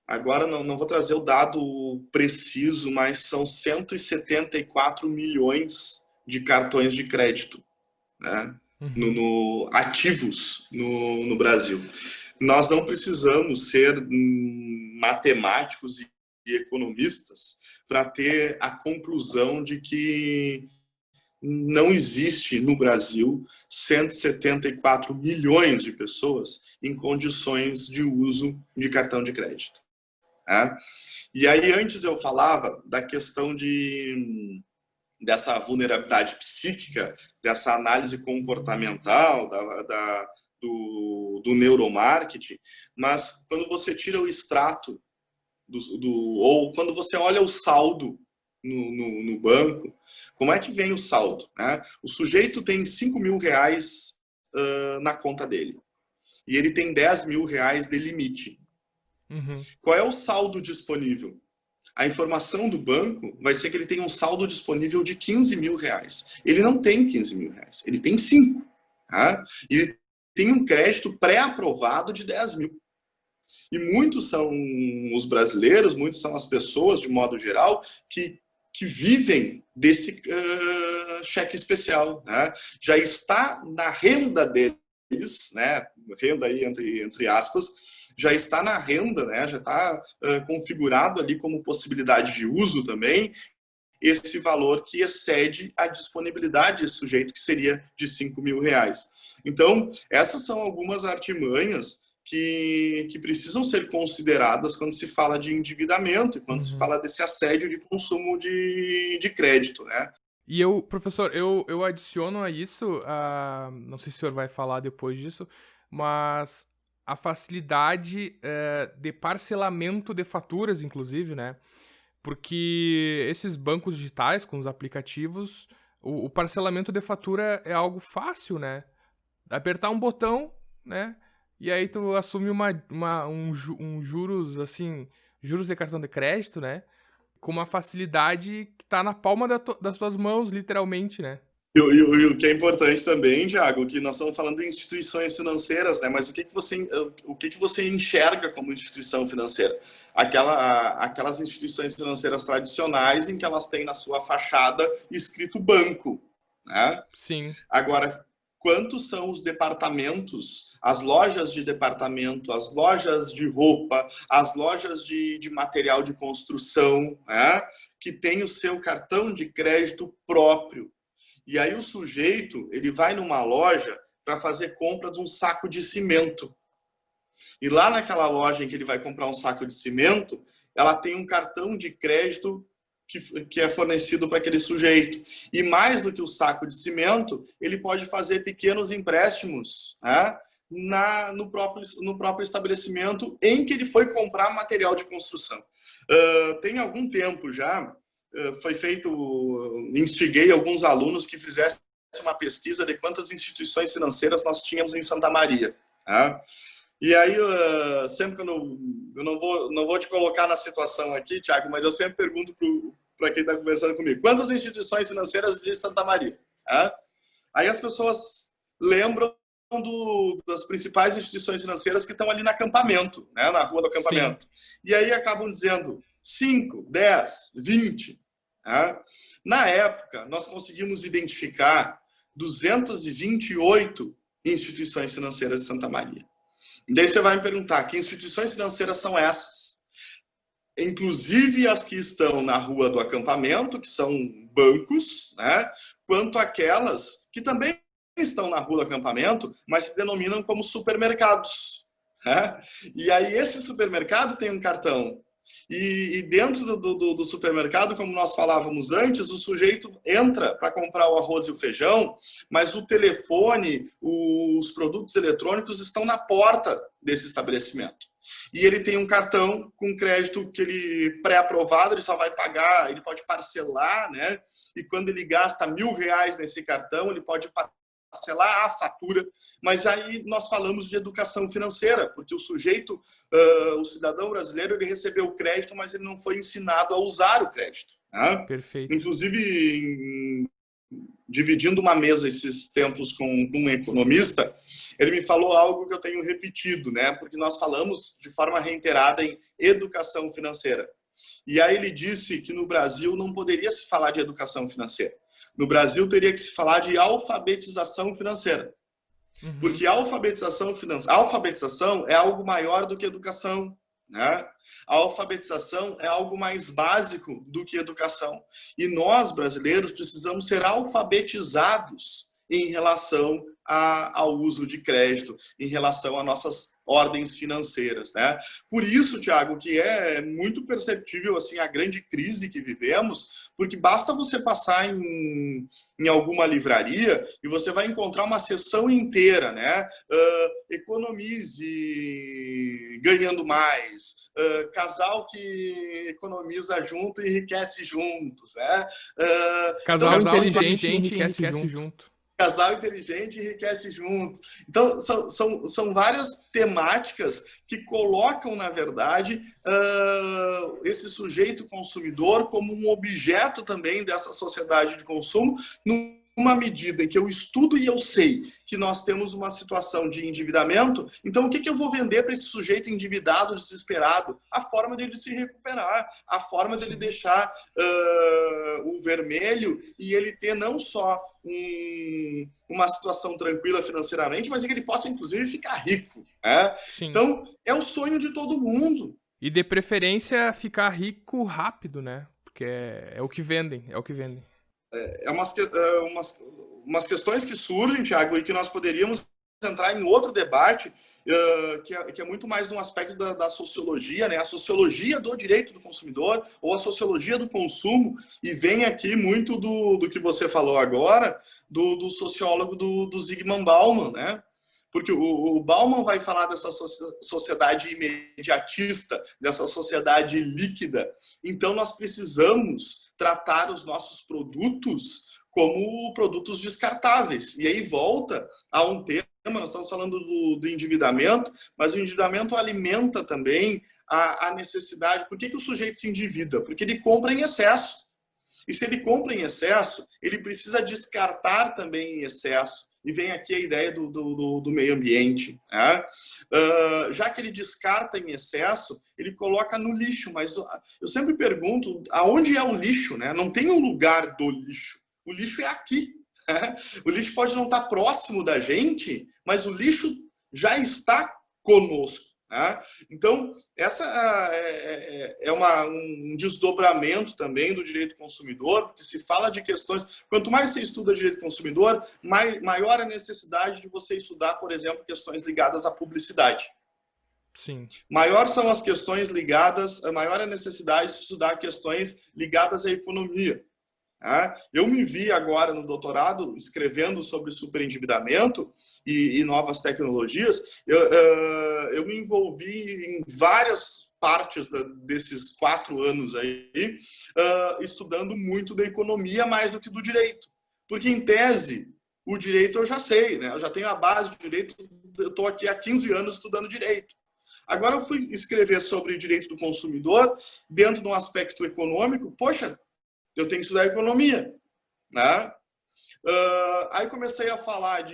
Agora não vou trazer o dado preciso, mas são 174 milhões de cartões de crédito, né? Ativos no Brasil. Nós não precisamos ser matemáticos e economistas para ter a conclusão de que não existe no Brasil 174 milhões de pessoas em condições de uso de cartão de crédito. Né? E aí antes eu falava da questão dessa vulnerabilidade psíquica, dessa análise comportamental, do neuromarketing, mas quando você tira o extrato, ou quando você olha o saldo no banco, como é que vem o saldo? Né? O sujeito tem 5 mil reais na conta dele. e ele tem 10 mil reais de limite. Uhum. Qual é o saldo disponível? A informação do banco vai ser que ele tem um saldo disponível de 15 mil reais. Ele não tem 15 mil reais, ele tem 5. Tá? E ele tem um crédito pré-aprovado de 10 mil. E muitos são os brasileiros, muitos são as pessoas, de modo geral, que vivem desse cheque especial. Né? Já está na renda deles, né? Renda aí entre aspas, já está na renda, né? Já está configurado ali como possibilidade de uso também, esse valor que excede a disponibilidade desse sujeito, que seria de 5 mil reais. Então, essas são algumas artimanhas que precisam ser consideradas quando se fala de endividamento e quando se fala desse assédio de consumo de crédito, né? E professor, eu adiciono a isso, não sei se o senhor vai falar depois disso, mas a facilidade de parcelamento de faturas, inclusive, né? Porque esses bancos digitais, com os aplicativos, o parcelamento de fatura é algo fácil, né? Apertar um botão, né? E aí tu assume um juros, assim, juros de cartão de crédito, né? Com uma facilidade que tá na palma das tuas mãos, literalmente, né? E o que é importante também, Thiago, que nós estamos falando de instituições financeiras, né? Mas o que você enxerga como instituição financeira? Aquelas instituições financeiras tradicionais em que elas têm na sua fachada escrito banco, né? Sim. Agora, quantos são os departamentos, as lojas de departamento, as lojas de roupa, as lojas de material de construção, né? Que tem o seu cartão de crédito próprio. E aí o sujeito, ele vai numa loja para fazer compra de um saco de cimento. E lá naquela loja em que ele vai comprar um saco de cimento, ela tem um cartão de crédito que é fornecido para aquele sujeito. E mais do que o saco de cimento, ele pode fazer pequenos empréstimos, né, no próprio estabelecimento em que ele foi comprar material de construção. Tem algum tempo já, instiguei alguns alunos que fizessem uma pesquisa de quantas instituições financeiras nós tínhamos em Santa Maria. Tá? E aí, sempre que eu não vou te colocar na situação aqui, Thiago, mas eu sempre pergunto para quem está conversando comigo, quantas instituições financeiras existem em Santa Maria? Tá? Aí as pessoas lembram das principais instituições financeiras que estão ali no acampamento, né, na rua do acampamento. Sim. E aí acabam dizendo 5, 10, 20. Tá? Na época, nós conseguimos identificar 228 instituições financeiras de Santa Maria. Daí você vai me perguntar, que instituições financeiras são essas? Inclusive as que estão na rua do acampamento, que são bancos, né? Quanto aquelas que também estão na rua do acampamento, mas se denominam como supermercados. Né? E aí esse supermercado tem um cartão. E dentro do supermercado, como nós falávamos antes, o sujeito entra para comprar o arroz e o feijão, mas o telefone, os produtos eletrônicos estão na porta desse estabelecimento. E ele tem um cartão com crédito que ele pré-aprovado, ele só vai pagar, ele pode parcelar, né? E quando ele gasta R$1.000 nesse cartão, ele pode parcelar a fatura, mas aí nós falamos de educação financeira, porque o sujeito, o cidadão brasileiro, ele recebeu o crédito, mas ele não foi ensinado a usar o crédito. Né? Perfeito. Inclusive, dividindo uma mesa esses tempos com um economista, ele me falou algo que eu tenho repetido, né? Porque nós falamos de forma reiterada em educação financeira. E aí ele disse que no Brasil não poderia se falar de educação financeira. No Brasil, teria que se falar de alfabetização financeira. Uhum. Porque a alfabetização é algo maior do que educação. Né? A alfabetização é algo mais básico do que educação. E nós, brasileiros, precisamos ser alfabetizados em relação ao uso de crédito, em relação a nossas ordens financeiras, né? Por isso, Thiago, que é muito perceptível assim a grande crise que vivemos, porque basta você passar em alguma livraria e você vai encontrar uma seção inteira, né? Economize ganhando mais, casal que economiza junto e enriquece juntos, né? Casal inteligente enriquece junto. casal inteligente enriquece juntos. Então, são várias temáticas que colocam, na verdade, esse sujeito consumidor como um objeto também dessa sociedade de consumo, numa medida em que eu estudo e eu sei que nós temos uma situação de endividamento, então o que eu vou vender para esse sujeito endividado, desesperado? A forma dele se recuperar, a forma dele deixar o vermelho e ele ter não só uma situação tranquila financeiramente, mas que ele possa, inclusive, ficar rico. Né? Então, é o sonho de todo mundo. E de preferência ficar rico rápido, né? Porque é o que vendem, é o que vendem. Umas questões que surgem, Thiago, e que nós poderíamos entrar em outro debate, que é muito mais de um aspecto da sociologia, né? A sociologia do direito do consumidor ou a sociologia do consumo, e vem aqui muito do que você falou agora, do sociólogo do Zygmunt Bauman, né? Porque o Bauman vai falar dessa sociedade imediatista, dessa sociedade líquida. Então, nós precisamos tratar os nossos produtos como produtos descartáveis. E aí volta a um tema, nós estamos falando do endividamento, mas o endividamento alimenta também a necessidade. Por que o sujeito se endivida? Porque ele compra em excesso. E se ele compra em excesso, ele precisa descartar também em excesso. E vem aqui a ideia do meio ambiente. Né? Já que ele descarta em excesso, ele coloca no lixo. Mas eu sempre pergunto, aonde é o lixo? Né? Não tem um lugar do lixo. O lixo é aqui. Né? O lixo pode não estar próximo da gente, mas o lixo já está conosco. Né? Então, essa é um desdobramento também do direito consumidor, porque se fala de questões... Quanto mais você estuda direito consumidor, maior a necessidade de você estudar, por exemplo, questões ligadas à publicidade. Sim. Maior são as questões ligadas... Maior a necessidade de estudar questões ligadas à economia. Eu me vi agora no doutorado escrevendo sobre superendividamento e novas tecnologias. Eu me envolvi em várias partes desses 4 anos aí, estudando muito da economia mais do que do direito. Porque, em tese, o direito eu já sei, né? Eu já tenho a base do direito, eu estou aqui há 15 anos estudando direito. Agora eu fui escrever sobre direito do consumidor dentro de um aspecto econômico. Poxa, eu tenho que estudar economia, né? Aí comecei a falar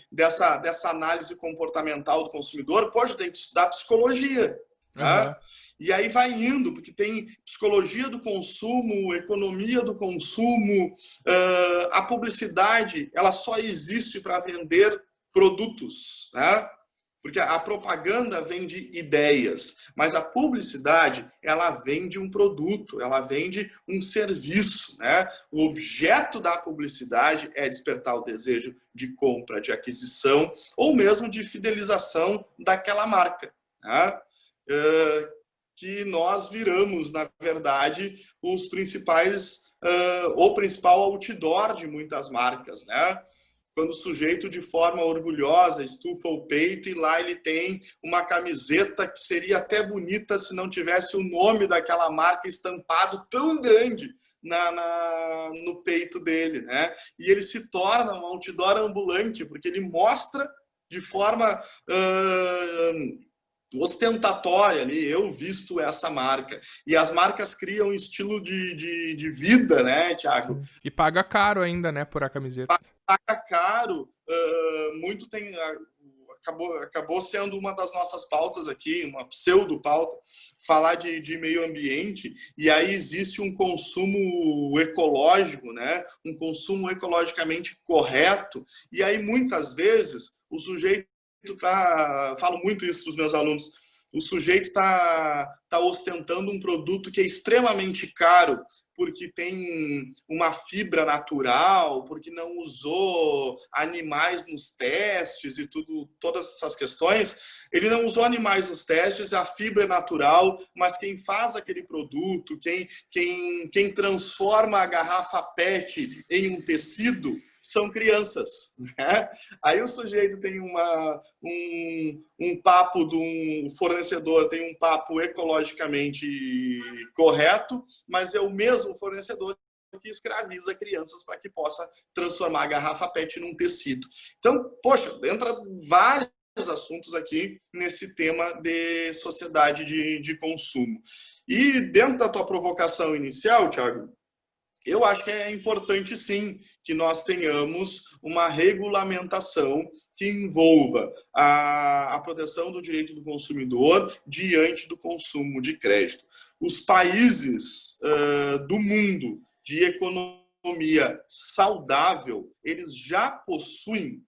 dessa análise comportamental do consumidor. Poxa, eu tenho que estudar psicologia. Né? E aí vai indo, porque tem psicologia do consumo, economia do consumo, a publicidade, ela só existe para vender produtos, né? Porque a propaganda vende ideias, mas a publicidade, ela vende um produto, ela vende um serviço, né? O objeto da publicidade é despertar o desejo de compra, de aquisição, ou mesmo de fidelização daquela marca, né? Que nós viramos, na verdade, os principais, o principal outdoor de muitas marcas, né? Quando o sujeito, de forma orgulhosa, estufa o peito e lá ele tem uma camiseta que seria até bonita se não tivesse o nome daquela marca estampado tão grande no peito dele, né? E ele se torna um outdoor ambulante, porque ele mostra de forma ostentatória ali, eu visto essa marca. E as marcas criam um estilo de vida, né, Thiago? Sim. E paga caro ainda, né, por a camiseta. Paga caro, muito tem... Acabou sendo uma das nossas pautas aqui, uma pseudo-pauta, falar de meio ambiente, e aí existe um consumo ecológico, né? Um consumo ecologicamente correto, e aí muitas vezes o sujeito falo muito isso para os meus alunos, o sujeito tá ostentando um produto que é extremamente caro, porque tem uma fibra natural, porque não usou animais nos testes e todas essas questões. Ele não usou animais nos testes, a fibra é natural, mas quem faz aquele produto, quem transforma a garrafa PET em um tecido, são crianças. Né? Aí o sujeito tem um papo o fornecedor tem um papo ecologicamente correto, mas é o mesmo fornecedor que escraviza crianças para que possa transformar a garrafa PET num tecido. Então, poxa, entra vários assuntos aqui nesse tema de sociedade de consumo. E dentro da tua provocação inicial, Thiago, eu acho que é importante, sim, que nós tenhamos uma regulamentação que envolva a proteção do direito do consumidor diante do consumo de crédito. Os países do mundo de economia saudável, eles já possuem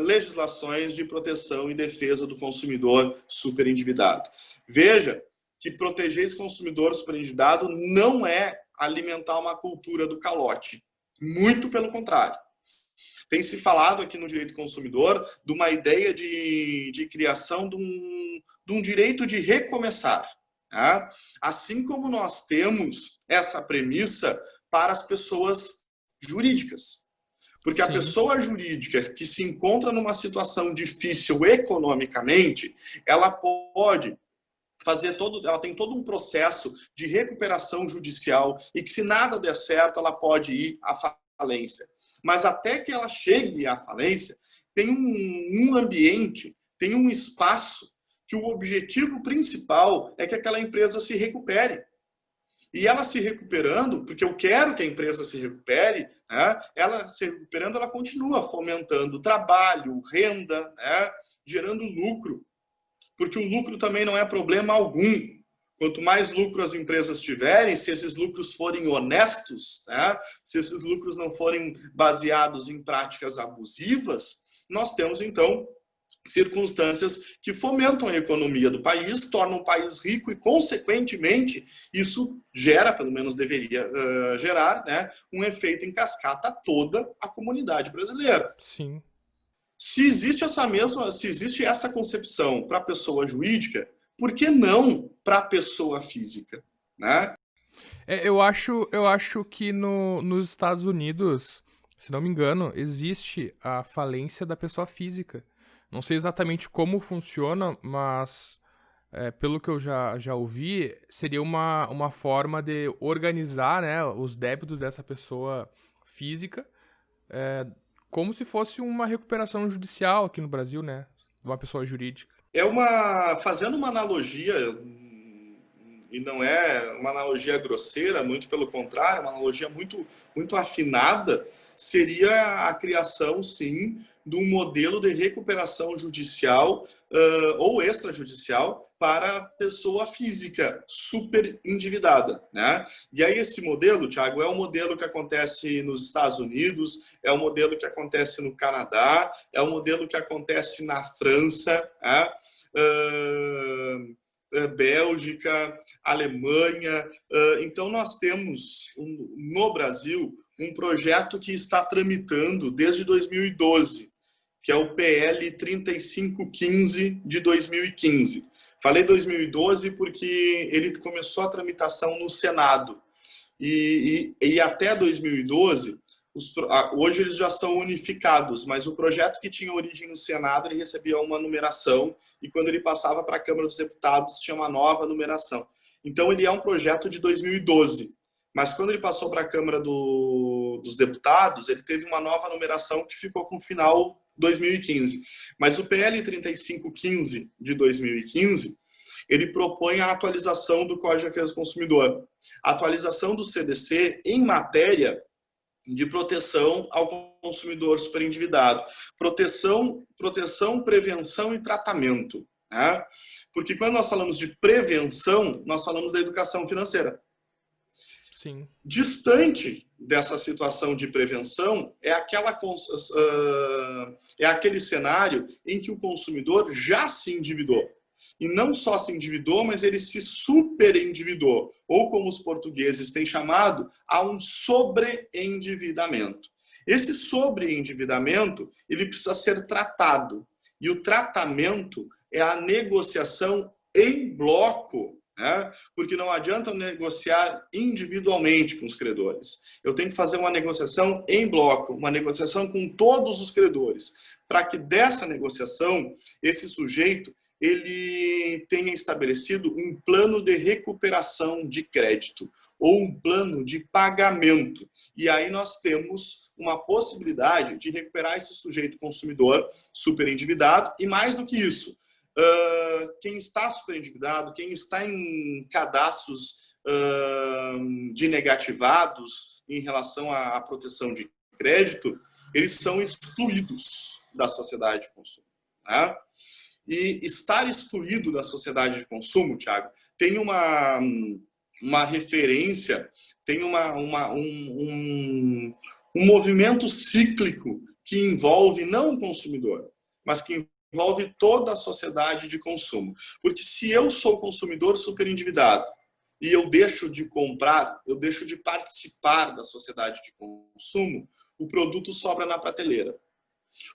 legislações de proteção e defesa do consumidor superendividado. Veja que proteger esse consumidor superendividado não é alimentar uma cultura do calote. Muito pelo contrário. Tem se falado aqui no direito do consumidor de uma ideia de criação de um direito de recomeçar. Né? Assim como nós temos essa premissa para as pessoas jurídicas. Porque a pessoa jurídica que se encontra numa situação difícil economicamente, ela pode ela tem todo um processo de recuperação judicial e que se nada der certo, ela pode ir à falência. Mas até que ela chegue à falência, tem um ambiente, tem um espaço que o objetivo principal é que aquela empresa se recupere. E ela se recuperando, porque eu quero que a empresa se recupere, né? Ela se recuperando, ela continua fomentando trabalho, renda, né? Gerando lucro. Porque o lucro também não é problema algum. Quanto mais lucro as empresas tiverem, se esses lucros forem honestos, né? Se esses lucros não forem baseados em práticas abusivas, nós temos, então, circunstâncias que fomentam a economia do país, tornam o país rico e, consequentemente, isso gera, pelo menos deveria gerar, né, um efeito em cascata a toda a comunidade brasileira. Sim. Se existe essa concepção para a pessoa jurídica, por que não para a pessoa física, né? Eu acho que nos Estados Unidos, se não me engano, existe a falência da pessoa física. Não sei exatamente como funciona, mas pelo que eu já ouvi, seria uma forma de organizar, né, os débitos dessa pessoa física, como se fosse uma recuperação judicial aqui no Brasil, né? De uma pessoa jurídica. Fazendo uma analogia, e não é uma analogia grosseira, muito pelo contrário, uma analogia muito, muito afinada, seria a criação, sim, de um modelo de recuperação judicial ou extrajudicial para a pessoa física super endividada, né? E aí esse modelo, Thiago, é um modelo que acontece nos Estados Unidos, é um modelo que acontece no Canadá, é um modelo que acontece na França, né? Bélgica, Alemanha. Então nós temos no Brasil um projeto que está tramitando desde 2012, que é o PL 3515 de 2015. Falei 2012 porque ele começou a tramitação no Senado. E até 2012, hoje eles já são unificados, mas o projeto que tinha origem no Senado, ele recebia uma numeração, e quando ele passava para a Câmara dos Deputados, tinha uma nova numeração. Então, ele é um projeto de 2012. Mas quando ele passou para a Câmara dos Deputados, ele teve uma nova numeração que ficou com o final 2015. Mas o PL 3515 de 2015, ele propõe a atualização do Código de Defesa do Consumidor. A atualização do CDC em matéria de proteção ao consumidor superendividado. Proteção, prevenção e tratamento. Né? Porque quando nós falamos de prevenção, nós falamos da educação financeira. Sim. Distante dessa situação de prevenção é aquele cenário em que o consumidor já se endividou. E não só se endividou, mas ele se superendividou. Ou como os portugueses têm chamado, a um sobreendividamento. Esse sobreendividamento, ele precisa ser tratado. E o tratamento é a negociação em bloco, né? Porque não adianta negociar individualmente com os credores. Eu tenho que fazer uma negociação em bloco, uma negociação com todos os credores, para que dessa negociação, esse sujeito ele tenha estabelecido um plano de recuperação de crédito ou um plano de pagamento. E aí nós temos uma possibilidade de recuperar esse sujeito consumidor superendividado e, mais do que isso, quem está superendividado, quem está em cadastros de negativados em relação à proteção de crédito, eles são excluídos da sociedade de consumo. Né? E estar excluído da sociedade de consumo, Thiago, tem uma referência, tem um movimento cíclico que envolve não o consumidor, mas que envolve toda a sociedade de consumo. Porque se eu sou consumidor superendividado e eu deixo de comprar, eu deixo de participar da sociedade de consumo, o produto sobra na prateleira.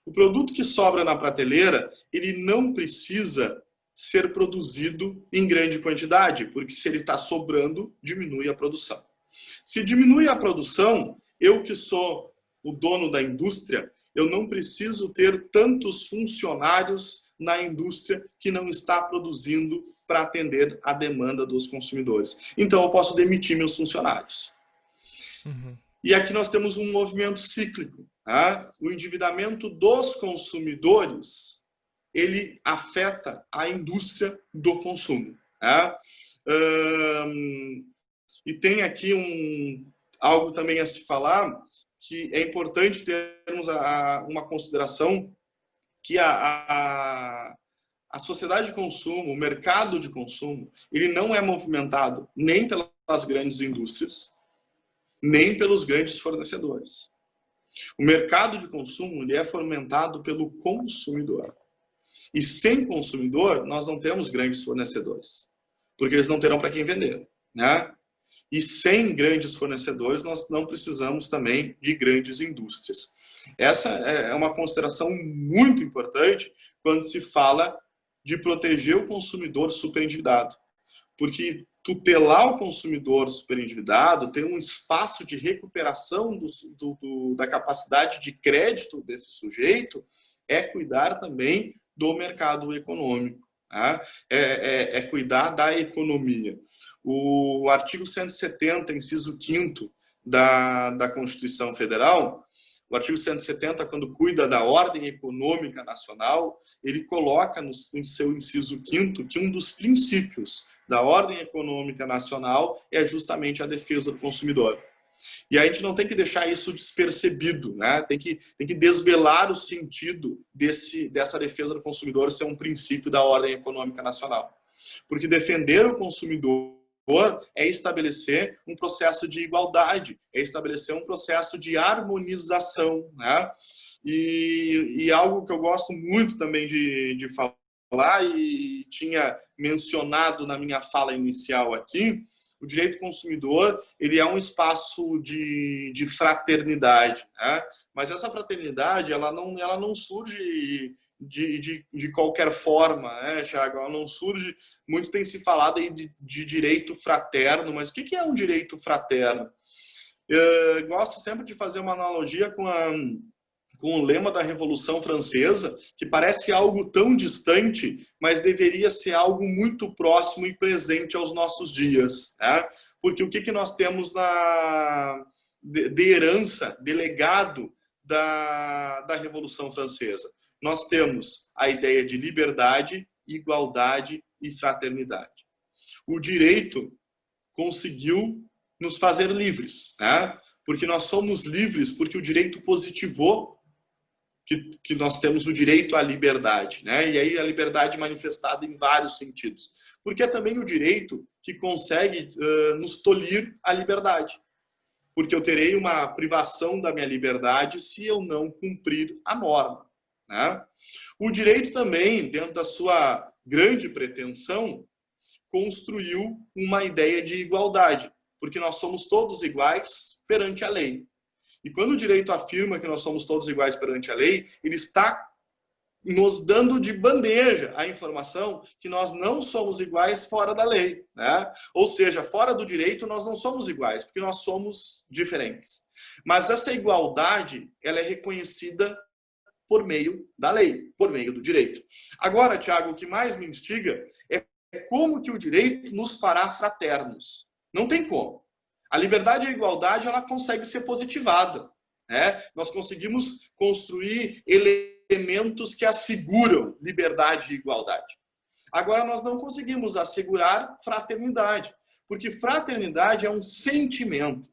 O produto que sobra na prateleira, ele não precisa ser produzido em grande quantidade, porque se ele está sobrando, diminui a produção. Se diminui a produção, eu que sou o dono da indústria, eu não preciso ter tantos funcionários na indústria que não está produzindo para atender a demanda dos consumidores. Então, eu posso demitir meus funcionários. Uhum. E aqui nós temos um movimento cíclico. Tá? O endividamento dos consumidores, ele afeta a indústria do consumo. Tá? E tem aqui algo também a se falar, que é importante termos uma consideração que a sociedade de consumo, o mercado de consumo, ele não é movimentado nem pelas grandes indústrias, nem pelos grandes fornecedores. O mercado de consumo ele é fomentado pelo consumidor. E sem consumidor, nós não temos grandes fornecedores, porque eles não terão para quem vender. Né? E sem grandes fornecedores, nós não precisamos também de grandes indústrias. Essa é uma consideração muito importante quando se fala de proteger o consumidor superendividado. Porque tutelar o consumidor superendividado, ter um espaço de recuperação da capacidade de crédito desse sujeito, é cuidar também do mercado econômico. Tá? É cuidar da economia. O artigo 170, inciso 5º da Constituição Federal, o artigo 170, quando cuida da ordem econômica nacional, ele coloca em seu inciso 5º que um dos princípios da ordem econômica nacional é justamente a defesa do consumidor. E a gente não tem que deixar isso despercebido, né? Tem que desvelar o sentido dessa defesa do consumidor ser um princípio da ordem econômica nacional. Porque defender o consumidor é estabelecer um processo de igualdade, é estabelecer um processo de harmonização, né? E algo que eu gosto muito também de falar e tinha mencionado na minha fala inicial aqui, o direito consumidor ele é um espaço de fraternidade, né? Mas essa fraternidade ela não surge de qualquer forma, né, Thiago? Ela não surge. Muito tem se falado aí de direito fraterno, mas o que é um direito fraterno? Eu gosto sempre de fazer uma analogia com o lema da Revolução Francesa, que parece algo tão distante, mas deveria ser algo muito próximo e presente aos nossos dias. Né? Porque o que nós temos de herança, de legado da Revolução Francesa? Nós temos a ideia de liberdade, igualdade e fraternidade. O direito conseguiu nos fazer livres, né? Porque nós somos livres porque o direito positivou que nós temos o direito à liberdade, né? E aí a liberdade manifestada em vários sentidos. Porque é também o direito que consegue nos tolir a liberdade. Porque eu terei uma privação da minha liberdade se eu não cumprir a norma. Né? O direito também, dentro da sua grande pretensão, construiu uma ideia de igualdade, porque nós somos todos iguais perante a lei. E quando o direito afirma que nós somos todos iguais perante a lei, ele está nos dando de bandeja a informação que nós não somos iguais fora da lei. Né? Ou seja, fora do direito nós não somos iguais, porque nós somos diferentes. Mas essa igualdade ela é reconhecida por meio da lei, por meio do direito. Agora, Tiago, o que mais me instiga é como que o direito nos fará fraternos. Não tem como. A liberdade e a igualdade, ela consegue ser positivada, né? Nós conseguimos construir elementos que asseguram liberdade e igualdade. Agora, nós não conseguimos assegurar fraternidade, porque fraternidade é um sentimento.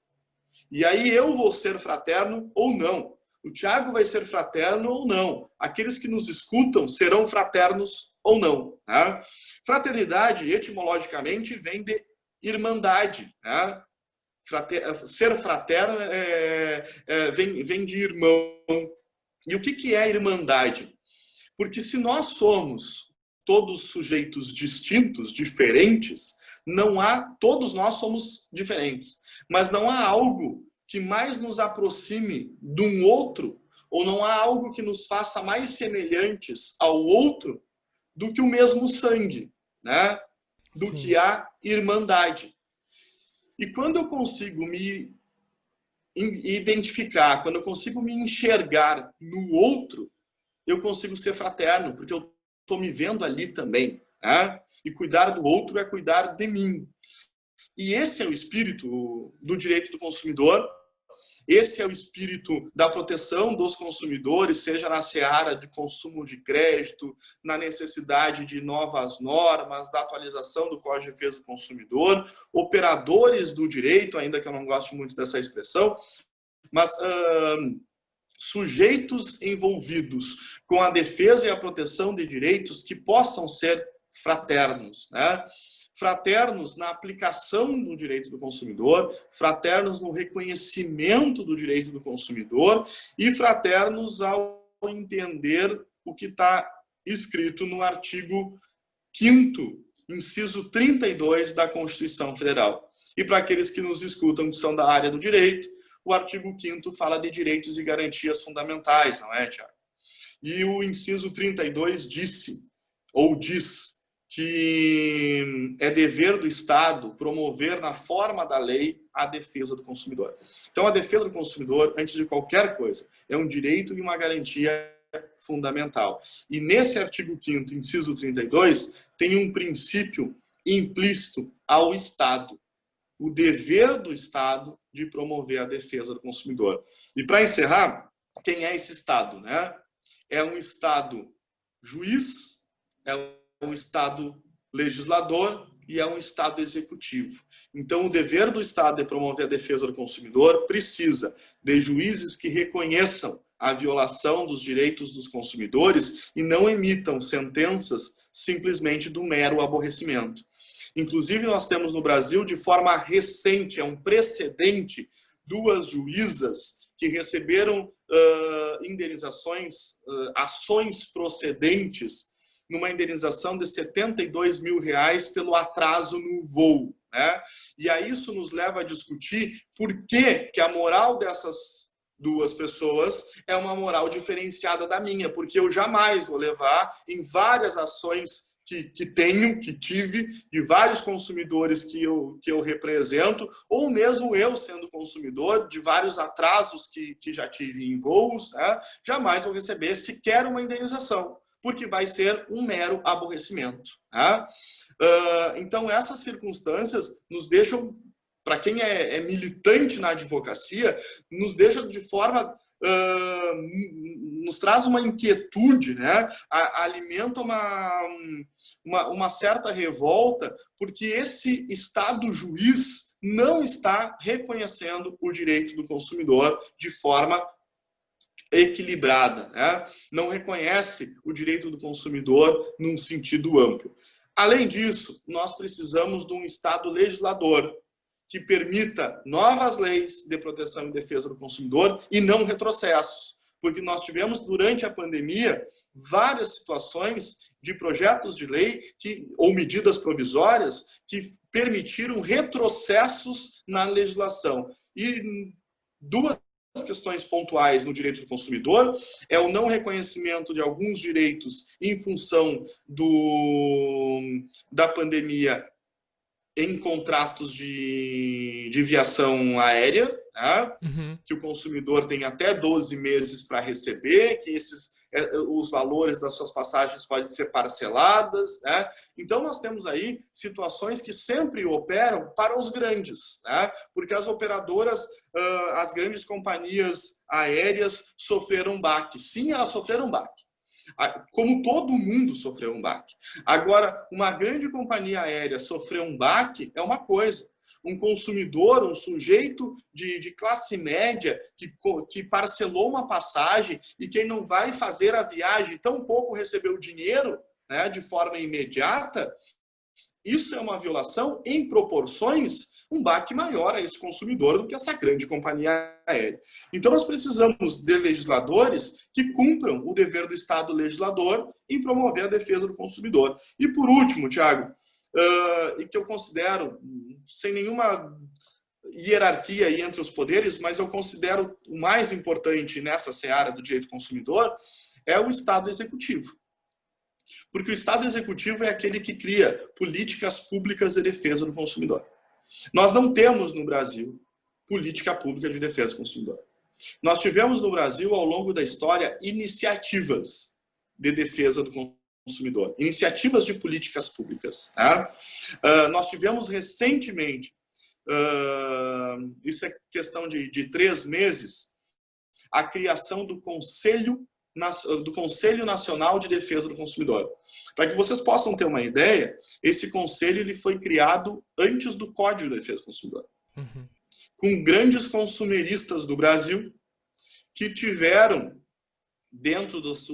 E aí eu vou ser fraterno ou não. O Tiago vai ser fraterno ou não. Aqueles que nos escutam serão fraternos ou não, né? Fraternidade, etimologicamente, vem de irmandade, né? Ser fraterno vem de irmão. E o que é irmandade? Porque se nós somos todos sujeitos distintos, diferentes, todos nós somos diferentes, mas não há algo que mais nos aproxime de um outro, ou não há algo que nos faça mais semelhantes ao outro do que o mesmo sangue, né? Do que a irmandade. E quando eu consigo me identificar, quando eu consigo me enxergar no outro, eu consigo ser fraterno, porque eu estou me vendo ali também, né? E cuidar do outro é cuidar de mim. E esse é o espírito do direito do consumidor, esse é o espírito da proteção dos consumidores, seja na seara de consumo de crédito, na necessidade de novas normas, da atualização do Código de Defesa do Consumidor, operadores do direito, ainda que eu não goste muito dessa expressão, mas sujeitos envolvidos com a defesa e a proteção de direitos que possam ser fraternos, né? Fraternos na aplicação do direito do consumidor, fraternos no reconhecimento do direito do consumidor e fraternos ao entender o que está escrito no artigo 5º, inciso 32 da Constituição Federal. E para aqueles que nos escutam que são da área do direito, o artigo 5º fala de direitos e garantias fundamentais, não é, Tiago? E o inciso 32 diz que é dever do Estado promover na forma da lei a defesa do consumidor. Então, a defesa do consumidor, antes de qualquer coisa, é um direito e uma garantia fundamental. E nesse artigo 5º, inciso 32, tem um princípio implícito ao Estado. O dever do Estado de promover a defesa do consumidor. E para encerrar, quem é esse Estado, né? É um Estado juiz, é um Estado legislador e é um Estado executivo. Então, o dever do Estado de promover a defesa do consumidor precisa de juízes que reconheçam a violação dos direitos dos consumidores e não emitam sentenças simplesmente do mero aborrecimento. Inclusive, nós temos no Brasil, de forma recente, é um precedente, 2 juízas que receberam indenizações, ações procedentes numa indenização de R$72 mil pelo atraso no voo, né? E aí isso nos leva a discutir por que a moral dessas 2 pessoas é uma moral diferenciada da minha, porque eu jamais vou levar em várias ações que tive, de vários consumidores que eu represento, ou mesmo eu sendo consumidor, de vários atrasos que já tive em voos, né? Jamais vou receber sequer uma indenização, porque vai ser um mero aborrecimento, né? Então, essas circunstâncias nos deixam, para quem é militante na advocacia, nos deixa de forma... nos traz uma inquietude, né? Alimenta uma certa revolta, porque esse Estado juiz não está reconhecendo o direito do consumidor de forma equilibrada, né? Não reconhece o direito do consumidor num sentido amplo. Além disso, nós precisamos de um Estado legislador que permita novas leis de proteção e defesa do consumidor e não retrocessos. Porque nós tivemos, durante a pandemia, várias situações de projetos de lei ou medidas provisórias que permitiram retrocessos na legislação. E 2 questões pontuais no direito do consumidor é o não reconhecimento de alguns direitos em função da pandemia em contratos de viação aérea, né? Que o consumidor tem até 12 meses para receber, que os valores das suas passagens podem ser parceladas, né? Então nós temos aí situações que sempre operam para os grandes, né? Porque as operadoras, as grandes companhias aéreas sofreram um baque. Sim, elas sofreram um baque. Como todo mundo sofreu um baque. Agora, uma grande companhia aérea sofrer um baque é uma coisa. Um consumidor, um sujeito de classe média que parcelou uma passagem e quem não vai fazer a viagem tampouco recebeu o dinheiro, né, de forma imediata, isso é uma violação em proporções, um baque maior a esse consumidor do que essa grande companhia aérea. Então nós precisamos de legisladores que cumpram o dever do Estado legislador em promover a defesa do consumidor. E por último, Tiago, e que eu considero, sem nenhuma hierarquia aí entre os poderes, mas eu considero o mais importante nessa seara do direito consumidor, é o Estado executivo. Porque o Estado executivo é aquele que cria políticas públicas de defesa do consumidor. Nós não temos no Brasil política pública de defesa do consumidor. Nós tivemos no Brasil, ao longo da história, iniciativas de defesa do consumidor, iniciativas de políticas públicas. Tá? Nós tivemos recentemente, isso é questão de 3 meses, a criação do Conselho Nacional de Defesa do Consumidor. Para que vocês possam ter uma ideia, esse conselho ele foi criado antes do Código de Defesa do Consumidor. Com grandes consumeristas do Brasil que tiveram, dentro dos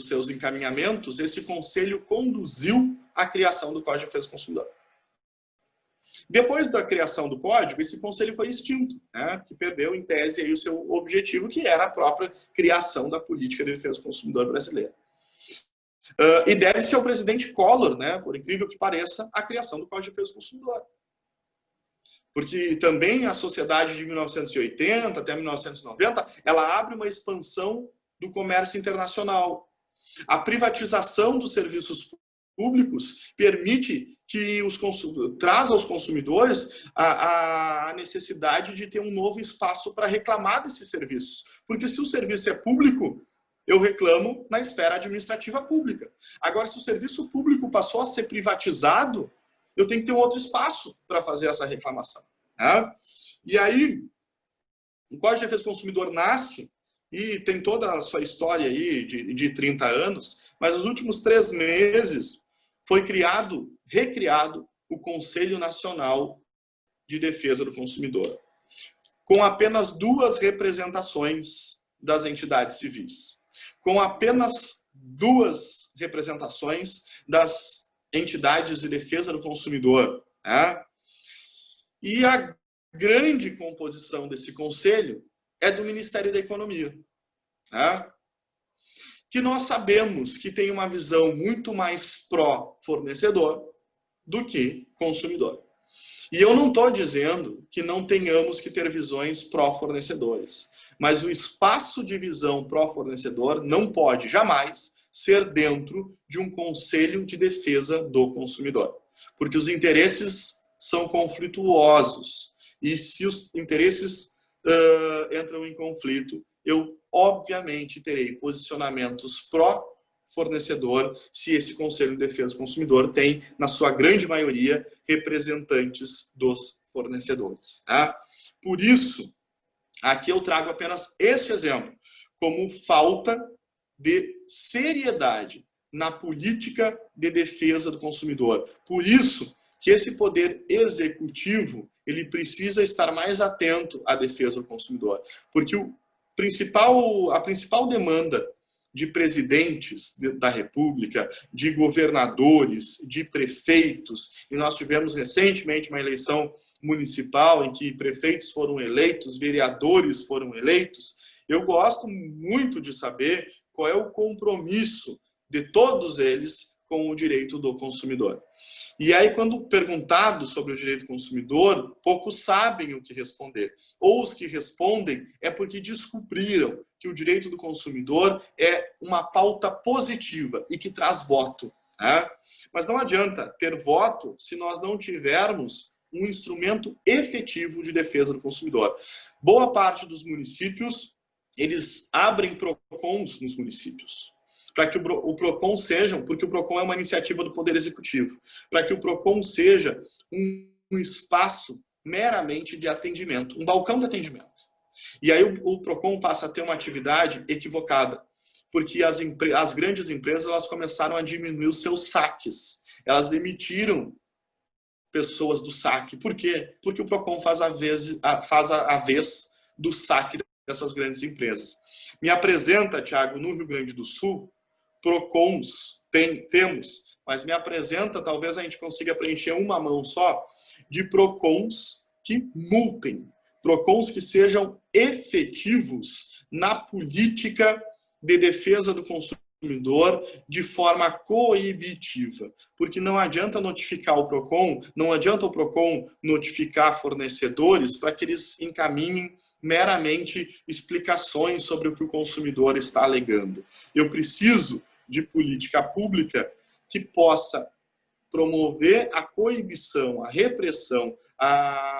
seus encaminhamentos, esse conselho conduziu à criação do Código de Defesa do Consumidor. Depois da criação do Código, esse conselho foi extinto, né, que perdeu, em tese, aí, o seu objetivo, que era a própria criação da política de defesa do consumidor brasileira. E deve-se ao presidente Collor, né, por incrível que pareça, a criação do Código de Defesa do Consumidor. Porque também a sociedade de 1980 até 1990, ela abre uma expansão do comércio internacional. A privatização dos serviços públicos permite que traz aos consumidores a necessidade de ter um novo espaço para reclamar desses serviços. Porque se o serviço é público, eu reclamo na esfera administrativa pública. Agora, se o serviço público passou a ser privatizado, eu tenho que ter um outro espaço para fazer essa reclamação. Né? E aí, o Código de Defesa do Consumidor nasce e tem toda a sua história aí de 30 anos, mas nos últimos 3 meses foi recriado o Conselho Nacional de Defesa do Consumidor, com apenas 2 representações das entidades civis, com apenas 2 representações das entidades de defesa do consumidor, né? E a grande composição desse conselho é do Ministério da Economia, né? Que nós sabemos que tem uma visão muito mais pró-fornecedor do que consumidor. E eu não estou dizendo que não tenhamos que ter visões pró-fornecedores, mas o espaço de visão pró-fornecedor não pode jamais ser dentro de um conselho de defesa do consumidor, porque os interesses são conflituosos e se os interesses entram em conflito, eu obviamente terei posicionamentos pró-fornecedor se esse Conselho de Defesa do Consumidor tem, na sua grande maioria, representantes dos fornecedores. Tá? Por isso, aqui eu trago apenas este exemplo, como falta de seriedade na política de defesa do consumidor. Por isso que esse poder executivo ele precisa estar mais atento à defesa do consumidor, porque a principal demanda de presidentes da República, de governadores, de prefeitos, e nós tivemos recentemente uma eleição municipal em que prefeitos foram eleitos, vereadores foram eleitos. Eu gosto muito de saber qual é o compromisso de todos eles com o direito do consumidor. E aí, quando perguntado sobre o direito do consumidor, poucos sabem o que responder. Ou os que respondem é porque descobriram que o direito do consumidor é uma pauta positiva e que traz voto. Né? Mas não adianta ter voto se nós não tivermos um instrumento efetivo de defesa do consumidor. Boa parte dos municípios eles abrem PROCONs nos municípios. Para que o PROCON seja, porque o PROCON é uma iniciativa do Poder Executivo, para que o PROCON seja um espaço meramente de atendimento, um balcão de atendimento. E aí o PROCON passa a ter uma atividade equivocada, porque as grandes empresas elas começaram a diminuir os seus saques. Elas demitiram pessoas do saque. Por quê? Porque o PROCON faz a vez do saque dessas grandes empresas. Me apresenta, Thiago, no Rio Grande do Sul, PROCONs, temos, mas me apresenta, talvez a gente consiga preencher uma mão só, de PROCONs que multem, PROCONs que sejam efetivos na política de defesa do consumidor de forma coibitiva, porque não adianta notificar o PROCON, não adianta o PROCON notificar fornecedores para que eles encaminhem meramente explicações sobre o que o consumidor está alegando. Eu preciso de política pública que possa promover a coibição, a repressão,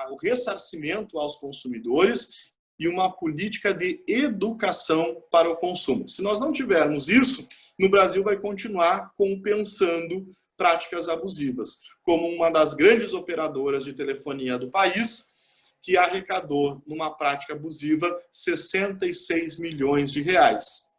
o ressarcimento aos consumidores e uma política de educação para o consumo. Se nós não tivermos isso, no Brasil vai continuar compensando práticas abusivas, como uma das grandes operadoras de telefonia do país, que arrecadou, numa prática abusiva, 66 milhões de reais.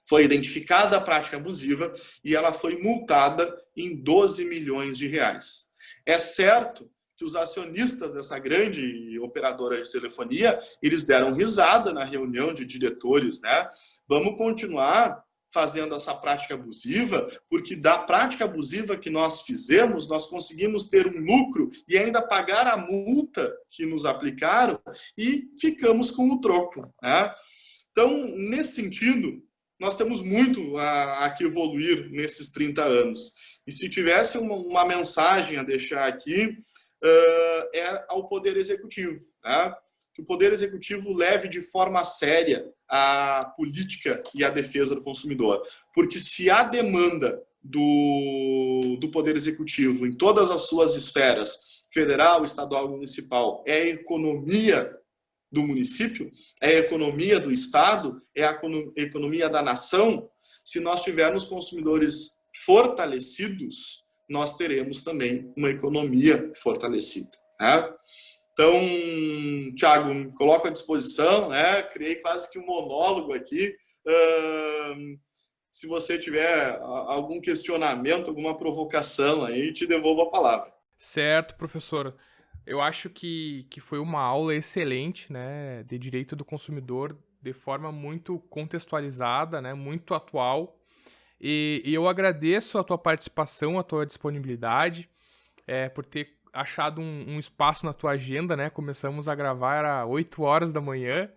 Foi identificada a prática abusiva e ela foi multada em 12 milhões de reais. É certo que os acionistas dessa grande operadora de telefonia, eles deram risada na reunião de diretores, né? Vamos continuar fazendo essa prática abusiva, porque da prática abusiva que nós fizemos, nós conseguimos ter um lucro e ainda pagar a multa que nos aplicaram e ficamos com o troco, né? Então, nesse sentido, nós temos muito a que evoluir nesses 30 anos. E se tivesse uma mensagem a deixar aqui, é ao Poder Executivo, né? Que o Poder Executivo leve de forma séria a política e a defesa do consumidor. Porque se a demanda do Poder Executivo em todas as suas esferas, federal, estadual e municipal, é a economia do município, é a economia do Estado, é a economia da nação, se nós tivermos consumidores fortalecidos, nós teremos também uma economia fortalecida, né? Então, Thiago, me coloco à disposição, né? Criei quase que um monólogo aqui. Se você tiver algum questionamento, alguma provocação aí, te devolvo a palavra. Certo, professor. Eu acho que foi uma aula excelente, né, de direito do consumidor, de forma muito contextualizada, né, muito atual. E eu agradeço a tua participação, a tua disponibilidade, por ter achado um espaço na tua agenda, né? Começamos a gravar às 8 horas da manhã,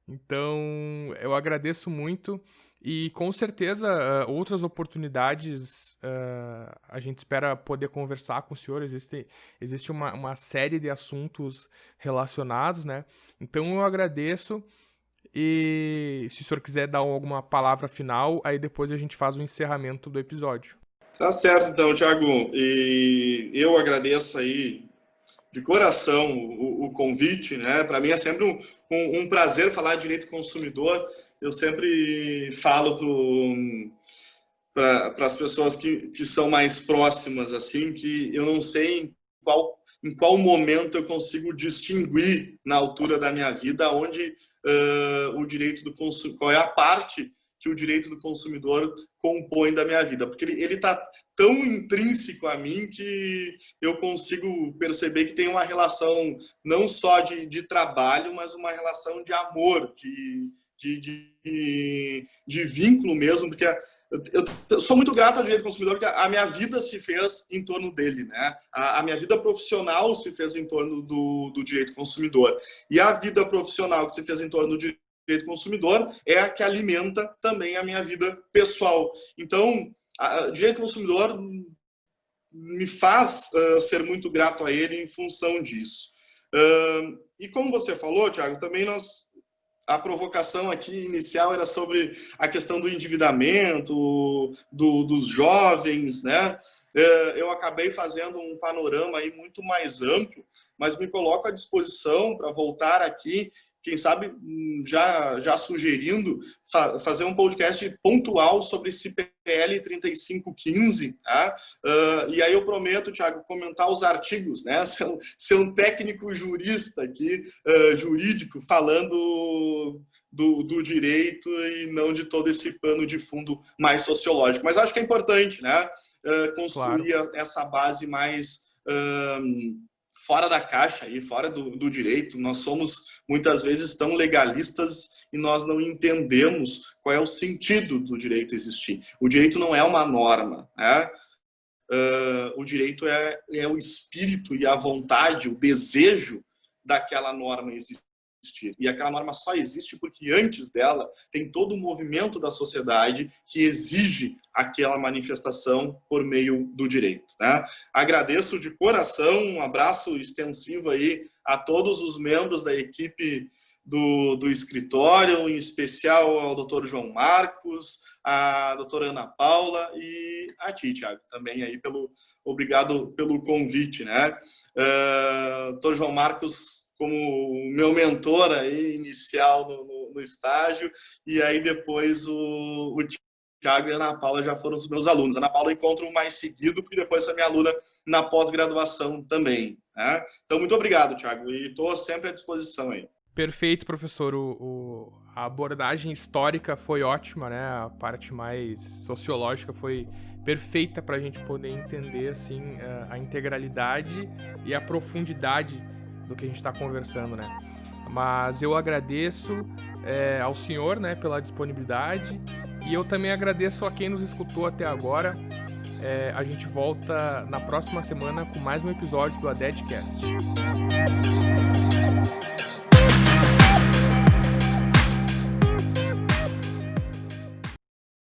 então eu agradeço muito e com certeza outras oportunidades a gente espera poder conversar com o senhor. Existe uma série de assuntos relacionados, né? Então eu agradeço. E se o senhor quiser dar alguma palavra final, aí depois a gente faz o encerramento do episódio. Tá certo, então, Thiago. E eu agradeço aí de coração o convite, né? Para mim é sempre um prazer falar de direito consumidor. Eu sempre falo para as pessoas que são mais próximas, assim, que eu não sei em qual momento eu consigo distinguir na altura da minha vida onde o direito do consumidor, qual é a parte que o direito do consumidor compõe da minha vida, porque ele está tão intrínseco a mim que eu consigo perceber que tem uma relação não só de trabalho, mas uma relação de amor, de vínculo mesmo, porque eu sou muito grato ao direito do consumidor, porque a minha vida se fez em torno dele, né? A minha vida profissional se fez em torno do direito do consumidor. E a vida profissional que se fez em torno do direito do consumidor é a que alimenta também a minha vida pessoal. Então, o direito do consumidor me faz ser muito grato a ele em função disso. E como você falou, Thiago, também a provocação aqui inicial era sobre a questão do endividamento, dos jovens, né? Eu acabei fazendo um panorama aí muito mais amplo, mas me coloco à disposição para voltar aqui, quem sabe já sugerindo fazer um podcast pontual sobre CPL 3515, tá? E aí eu prometo, Thiago, comentar os artigos, né? Ser um técnico jurista aqui, jurídico, falando do direito e não de todo esse pano de fundo mais sociológico. Mas acho que é importante, né? Construir essa base mais fora da caixa, aí, fora do direito. Nós somos, muitas vezes, tão legalistas e nós não entendemos qual é o sentido do direito existir. O direito não é uma norma, né? O direito é o espírito e a vontade, o desejo daquela norma existir. E aquela norma só existe porque antes dela tem todo um movimento da sociedade que exige aquela manifestação por meio do direito, né? Agradeço de coração, um abraço extensivo aí a todos os membros da equipe do escritório, em especial ao Dr. João Marcos, a doutora Ana Paula e a ti, Thiago, também aí obrigado pelo convite, né? Dr. João Marcos como meu mentor aí, inicial no estágio, e aí depois o Thiago e a Ana Paula já foram os meus alunos. A Ana Paula eu encontro mais seguido, porque depois foi minha aluna na pós-graduação também, né? Então, muito obrigado, Thiago, e estou sempre à disposição aí. Perfeito, professor. A abordagem histórica foi ótima, né? A parte mais sociológica foi perfeita para a gente poder entender assim, a integralidade e a profundidade do que a gente está conversando, né? Mas eu agradeço ao senhor, né, pela disponibilidade, e eu também agradeço a quem nos escutou até agora. A gente volta na próxima semana com mais um episódio do ADEDcast.